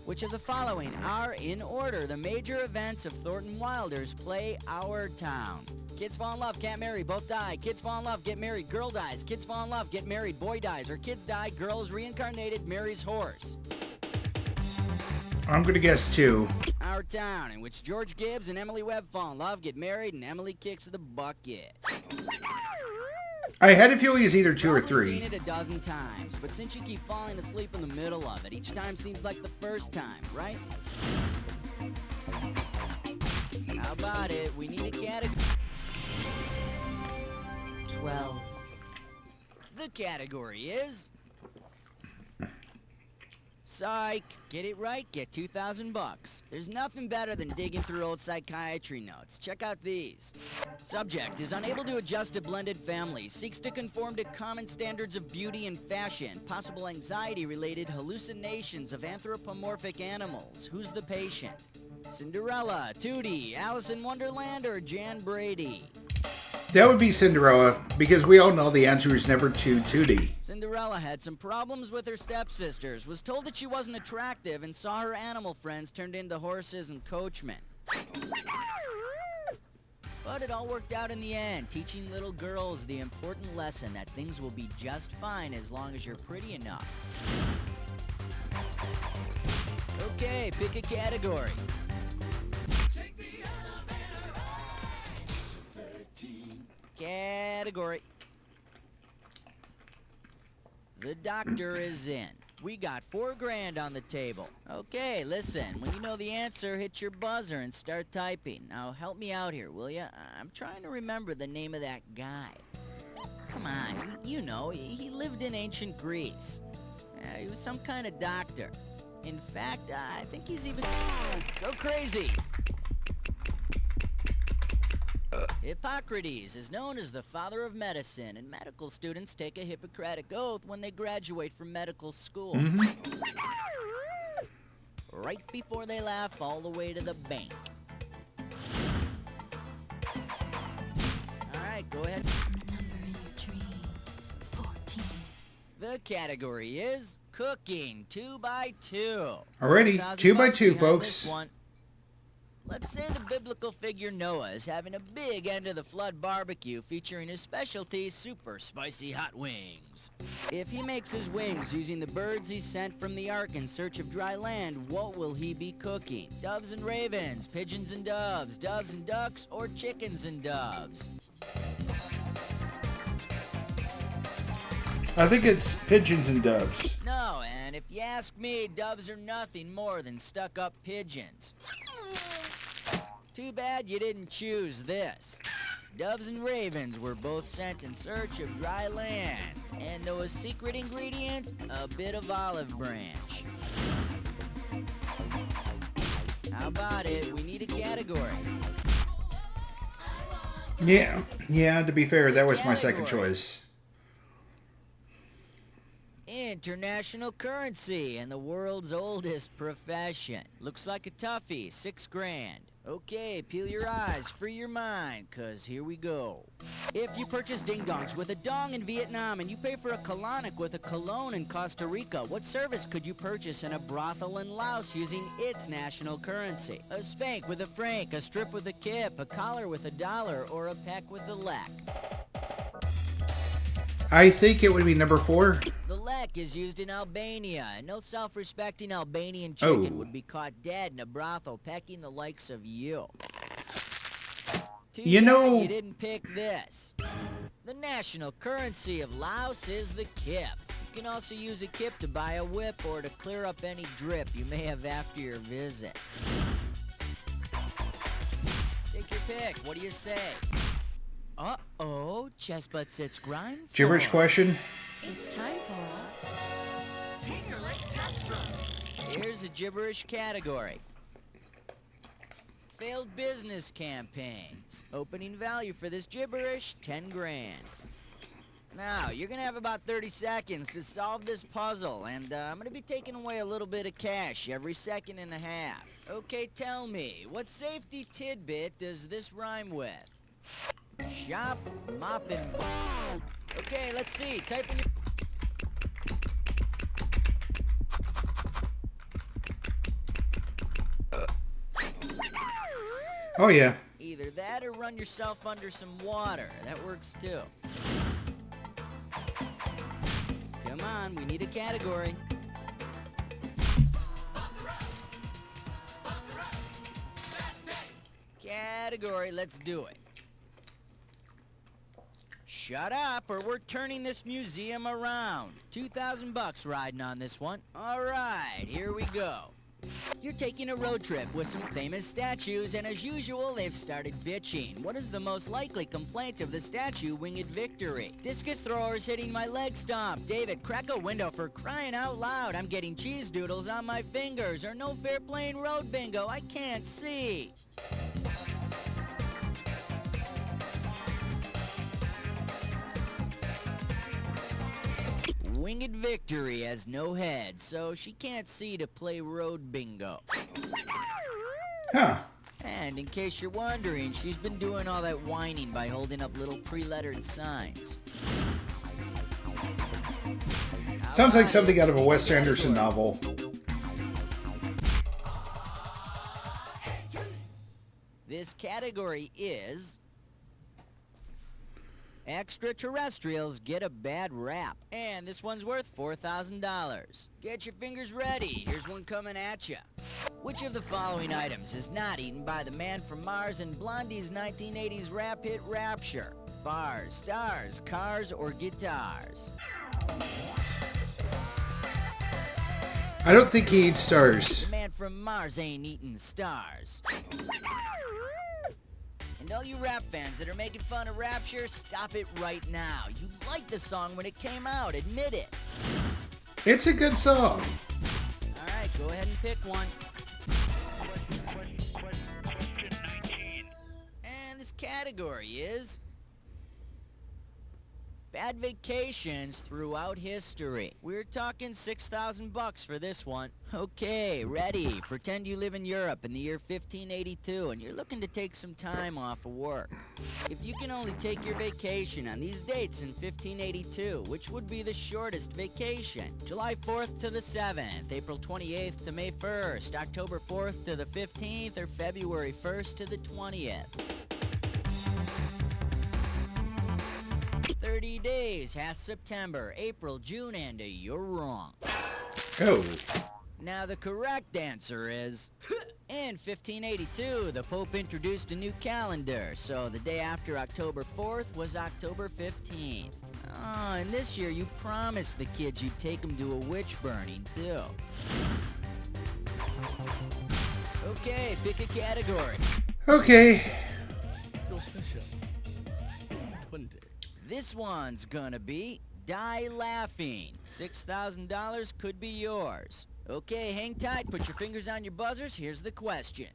Which of the following are, in order, the major events of Thornton Wilder's play Our Town? Kids fall in love, can't marry, both die. Kids fall in love, get married, girl dies. Kids fall in love, get married, boy dies. Or kids die, girl is reincarnated, marries horse. I'm going to guess 2. Our Town, in which George Gibbs and Emily Webb fall in love, get married, and Emily kicks the bucket. I had a feeling it's either 2 or Probably 3. seen it a dozen times, but since you keep falling asleep in the middle of it, each time seems like the first time, right? it. We need a category. 12. The category is... Psych. Get it right, get 2,000 bucks. There's nothing better than digging through old psychiatry notes. Check out these. Subject is unable to adjust to blended family, seeks to conform to common standards of beauty and fashion, possible anxiety-related hallucinations of anthropomorphic animals. Who's the patient? Cinderella, Tootie, Alice in Wonderland, or Jan Brady? That would be Cinderella, because we all know the answer is never Tootie. Cinderella had some problems with her stepsisters, was told that she wasn't attractive, and saw her animal friends turned into horses and coachmen. But it all worked out in the end, teaching little girls the important lesson that things will be just fine as long as you're pretty enough. Okay, pick a category. Category. The doctor is in. We got $4,000 on the table. Okay, listen, when you know the answer, hit your buzzer and start typing. Now help me out here, will ya? I'm trying to remember the name of that guy. Come on, you know, he lived in ancient Greece. He was some kind of doctor. In fact, I think he's even... Go crazy! Hippocrates is known as the father of medicine, and medical students take a Hippocratic oath when they graduate from medical school. Right before they laugh all the way to the bank. Alright, go ahead. The category is cooking 2x2. Alrighty, 2x2, folks. Let's say the biblical figure Noah is having a big end-of-the-flood barbecue featuring his specialty, super spicy hot wings. If he makes his wings using the birds he sent from the ark in search of dry land, what will he be cooking? Doves and ravens, pigeons and doves, doves and ducks, or chickens and doves? I think it's pigeons and doves. No, and if you ask me, doves are nothing more than stuck-up pigeons. Too bad you didn't choose this. Doves and ravens were both sent in search of dry land. And Noah's secret ingredient? A bit of olive branch. How about it? We need a category. Yeah, to be fair, that was my second choice. International currency and the world's oldest profession. Looks like a toughie, $6,000. Okay, peel your eyes, free your mind, cause here we go. If you purchase ding-dongs with a dong in Vietnam and you pay for a colonic with a cologne in Costa Rica, what service could you purchase in a brothel in Laos using its national currency? A spank with a franc, a strip with a kip, a collar with a dollar, or a peck with a lek? I think it would be number 4. The lek is used in Albania, and no self-respecting Albanian chicken would be caught dead in a brothel pecking the likes of you. You know... You didn't pick this. The national currency of Laos is the kip. You can also use a kip to buy a whip or to clear up any drip you may have after your visit. Take your pick. What do you say? Uh-oh, chest butt sits grind. Gibberish question? It's time for Junior Lake Test Run. Here's a gibberish category. Failed business campaigns. Opening value for this gibberish, $10,000. Now, you're gonna have about 30 seconds to solve this puzzle, and I'm gonna be taking away a little bit of cash every second and a half. Okay, tell me, what safety tidbit does this rhyme with? Shop, mop, and... Okay, let's see. Type in your... Oh, yeah. Either that or run yourself under some water. That works, too. Come on, we need a category. Category, let's do it. Shut up, or we're turning this museum around. 2,000 bucks riding on this one. All right, here we go. You're taking a road trip with some famous statues, and as usual, they've started bitching. What is the most likely complaint of the statue Winged Victory? Discus throwers hitting my leg stomp. David, crack a window for crying out loud. I'm getting cheese doodles on my fingers. Or no fair playing road bingo. I can't see. Winged Victory has no head, so she can't see to play road bingo. Huh. And in case you're wondering, she's been doing all that whining by holding up little pre-lettered signs. Sounds like something out of a Wes Anderson novel. This category is... extraterrestrials get a bad rap. And this one's worth $4,000. Get your fingers ready. Here's one coming at you. Which of the following items is not eaten by the man from Mars in Blondie's 1980s rap hit Rapture? Bars, stars, cars, or guitars? I don't think he eats stars. The man from Mars ain't eating stars. And all you rap fans that are making fun of Rapture, stop it right now. You liked the song when it came out, admit it. It's a good song. Alright, go ahead and pick one. And this category is... bad vacations throughout history. We're talking $6,000 for this one. Okay, ready. Pretend you live in Europe in the year 1582 and you're looking to take some time off of work. If you can only take your vacation on these dates in 1582, which would be the shortest vacation? July 4th to the 7th, April 28th to May 1st, October 4th to the 15th, or February 1st to the 20th. 30 days, half September, April, June, and you're wrong. Oh. Now the correct answer is... in 1582, the Pope introduced a new calendar, so the day after October 4th was October 15th. Oh, and this year you promised the kids you'd take them to a witch burning, too. Okay, pick a category. Okay. Your special. 20. This one's gonna be Die Laughing. $6,000 could be yours. Okay, hang tight, put your fingers on your buzzers, here's the question.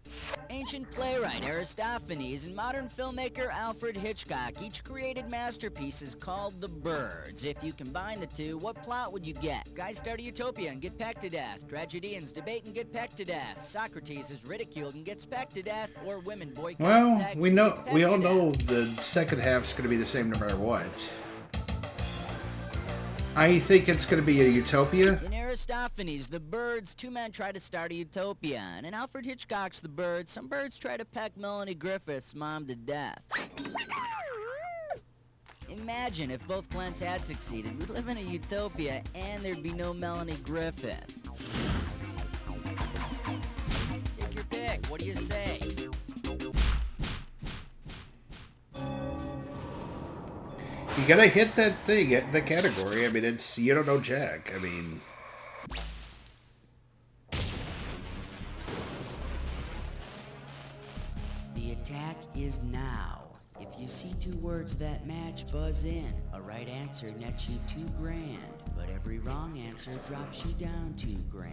Ancient playwright Aristophanes and modern filmmaker Alfred Hitchcock each created masterpieces called The Birds. If you combine the two, what plot would you get? Guys start a utopia and get pecked to death. Tragedians debate and get pecked to death. Socrates is ridiculed and gets pecked to death. Or women boycott Well, sex we and know, get pecked we all to know death. the second half's going to be the same no matter what. I think it's going to be a utopia. In Aristophanes, The Birds, two men try to start a utopia. And in Alfred Hitchcock's The Birds, some birds try to peck Melanie Griffith's mom to death. Imagine if both plans had succeeded. We'd live in a utopia and there'd be no Melanie Griffith. Take your pick. What do you say? You gotta hit that thing, the category. I mean, it's, you don't know Jack. I mean... The attack is now. If you see two words that match, buzz in. A right answer nets you $2,000, but every wrong answer drops you down $2,000.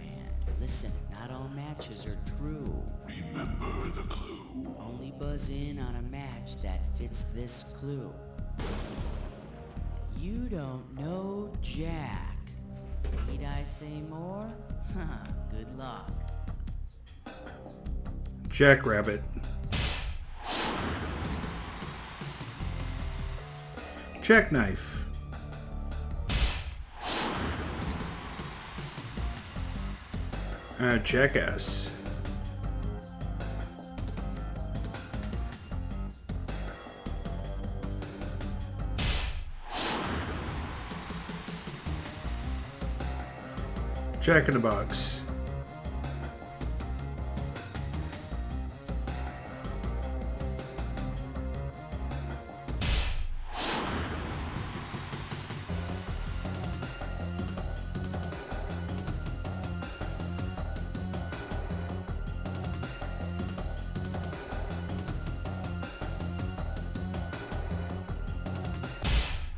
Listen, not all matches are true. Remember the clue. Only buzz in on a match that fits this clue. You don't know Jack. Need I say more? Good luck. Jackrabbit. Jackknife. Jackass. Jack in the Box.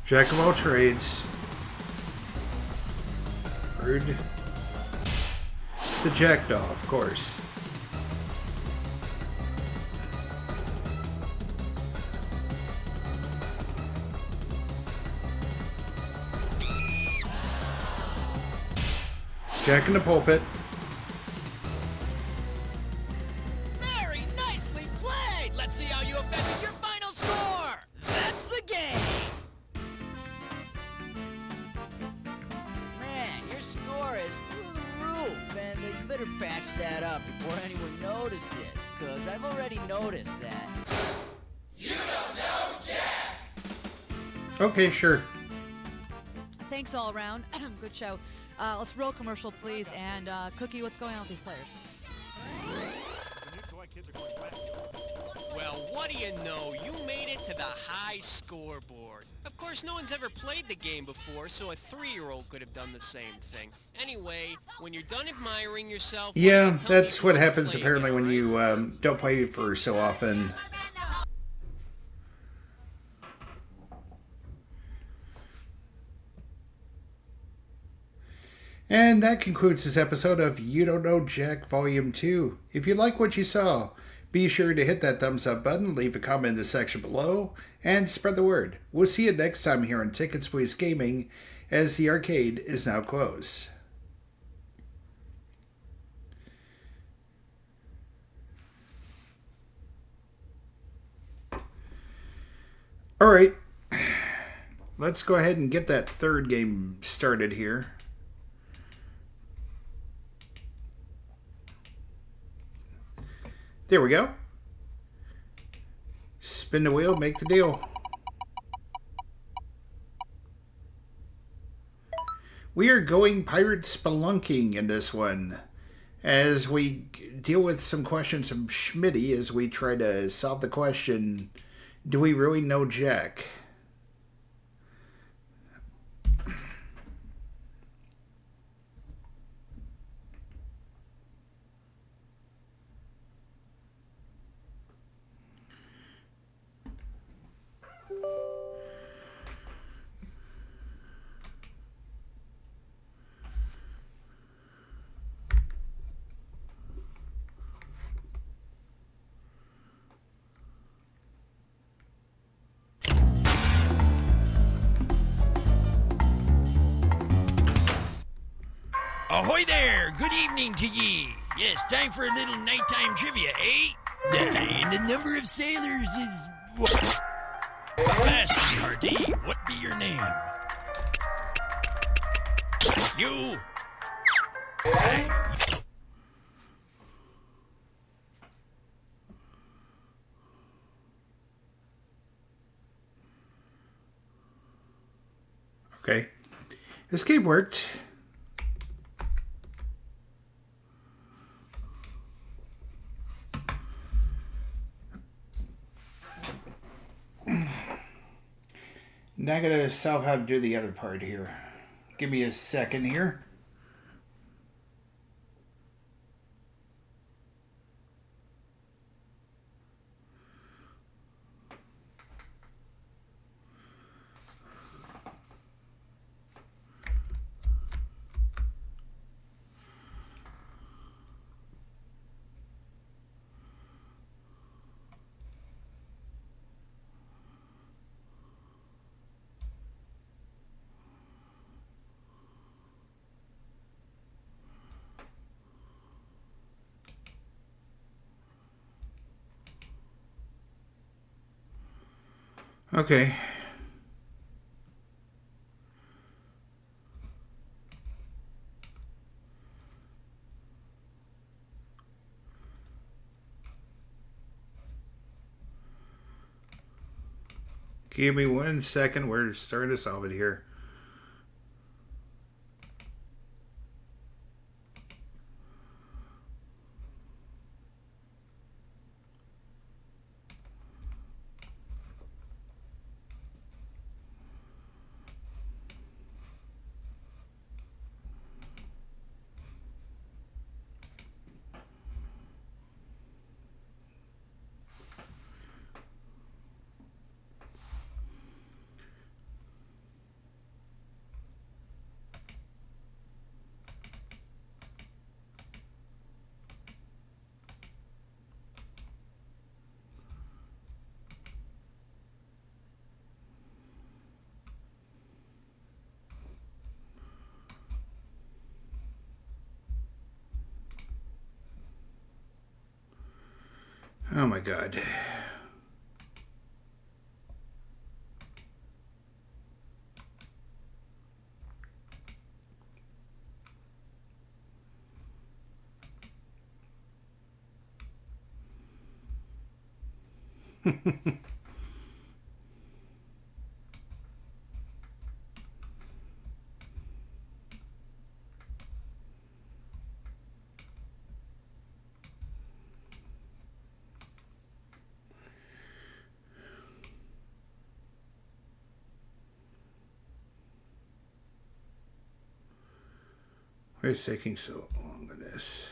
Jack of all trades. Bird. The jackdaw, of course. Jack in the pulpit. Very nicely played! Let's see how you affected your final score! That's the game! Man, your score is through the roof, and you better patch that up before anyone notices, because I've already noticed that. You don't know Jack! Okay, sure. Thanks all around. Good show. Let's roll commercial, please. And Cookie, what's going on with these players? Well, what do you know? You made it to the high scoreboard. Of course, no one's ever played the game before, so a 3-year-old could have done the same thing. Anyway, when you're done admiring yourself... Yeah, that's what happens apparently when you don't play for so often. And that concludes this episode of You Don't Know Jack Volume 2. If you like what you saw, be sure to hit that thumbs up button, leave a comment in the section below, and spread the word. We'll see you next time here on Tickets Please Gaming, as the arcade is now closed. Alright, let's go ahead and get that third game started here. There we go. Spin the wheel, make the deal. We are going pirate spelunking in this one, as we deal with some questions from Schmitty as we try to solve the question, do we really know Jack? Ahoy there! Good evening to ye! Yes, time for a little nighttime trivia, eh? And the number of sailors is... what? Last hearty, what be your name? You... Okay. Escape worked. Now I gotta solve how to do the other part here. Give me a second here. Okay. Give me 1 second. We're starting to solve it here. Oh my god. Why is it taking so long on this?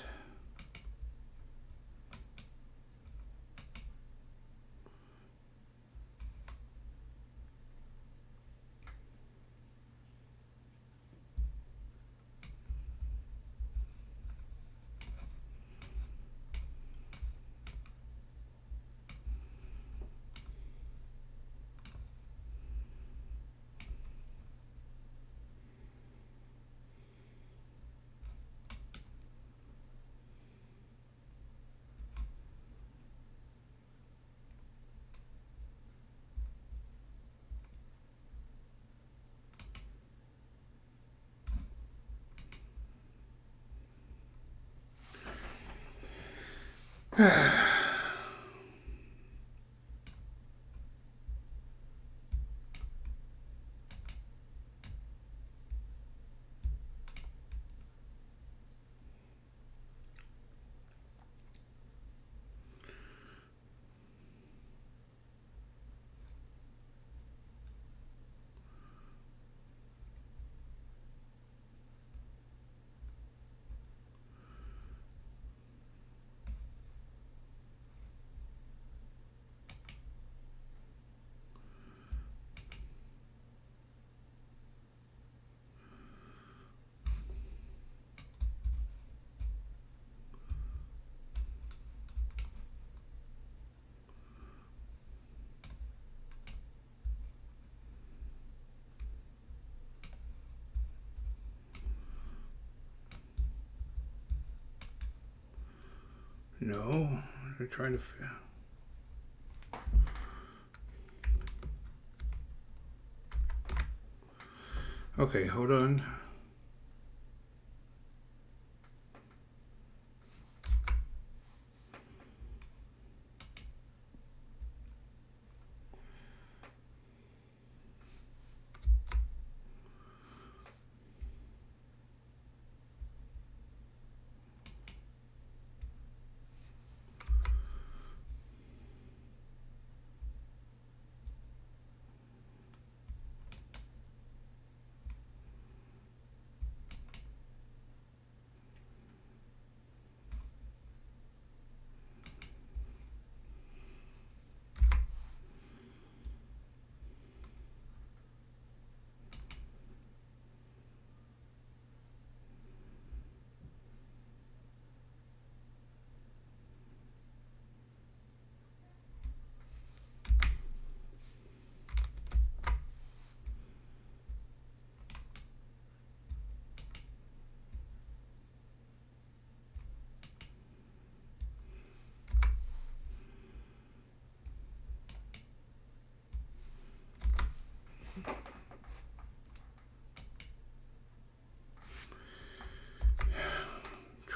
No, they're trying to. Okay, hold on.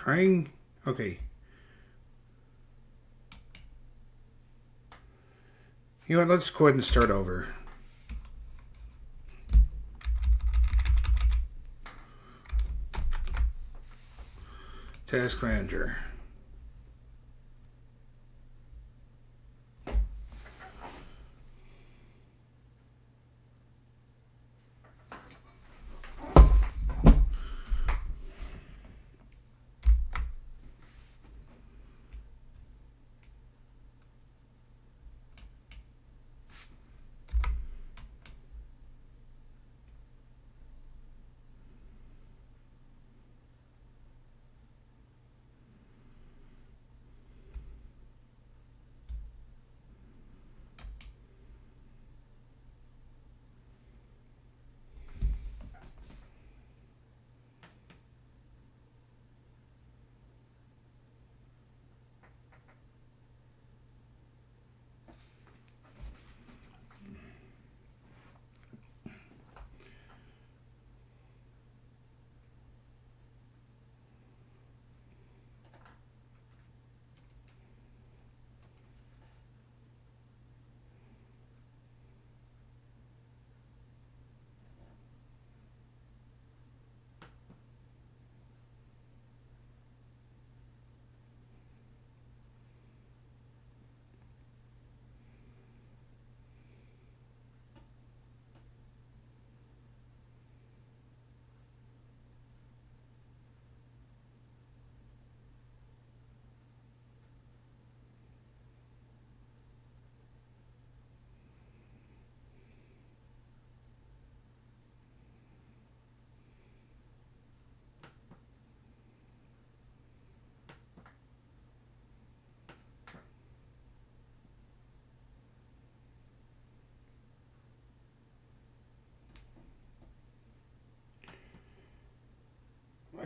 Trying. Okay. You know what? Let's go ahead and start over. Task manager.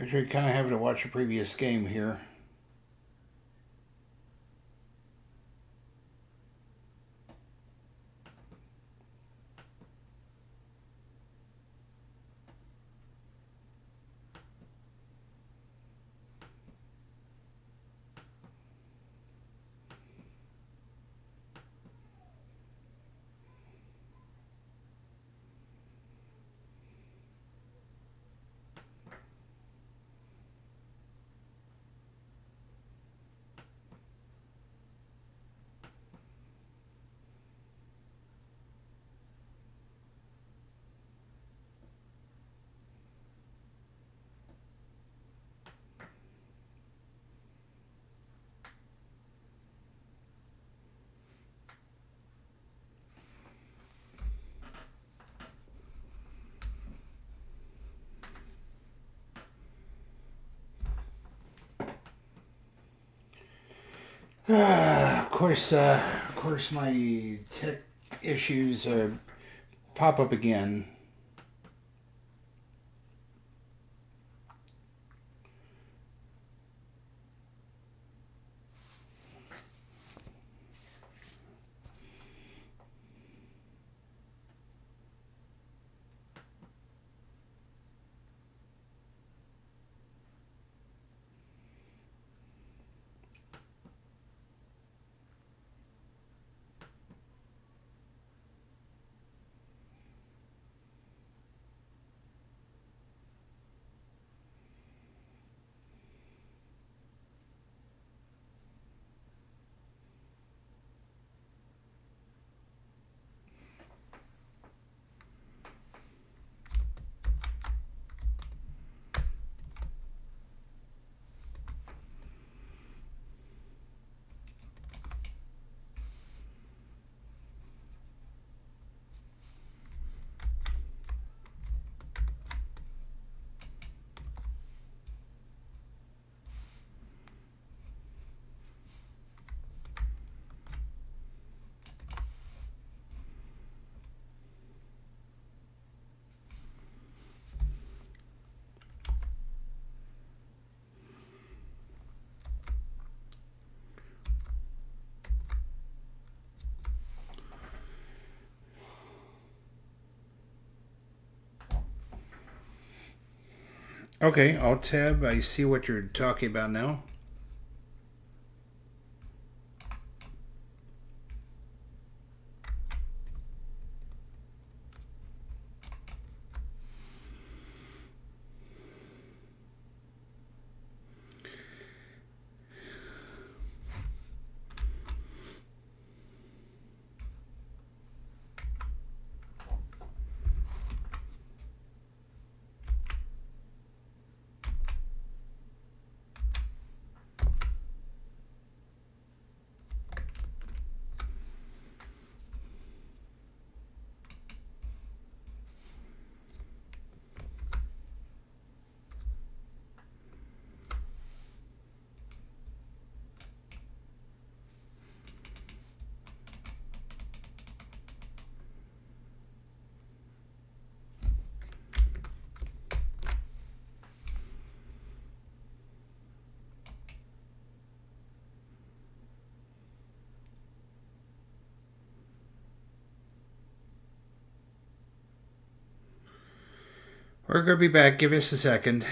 Actually, kind of having to watch a previous game here. Of course, my tech issues pop up again. Okay, Alt Tab. I see what you're talking about now. We're going to be back. Give us a second.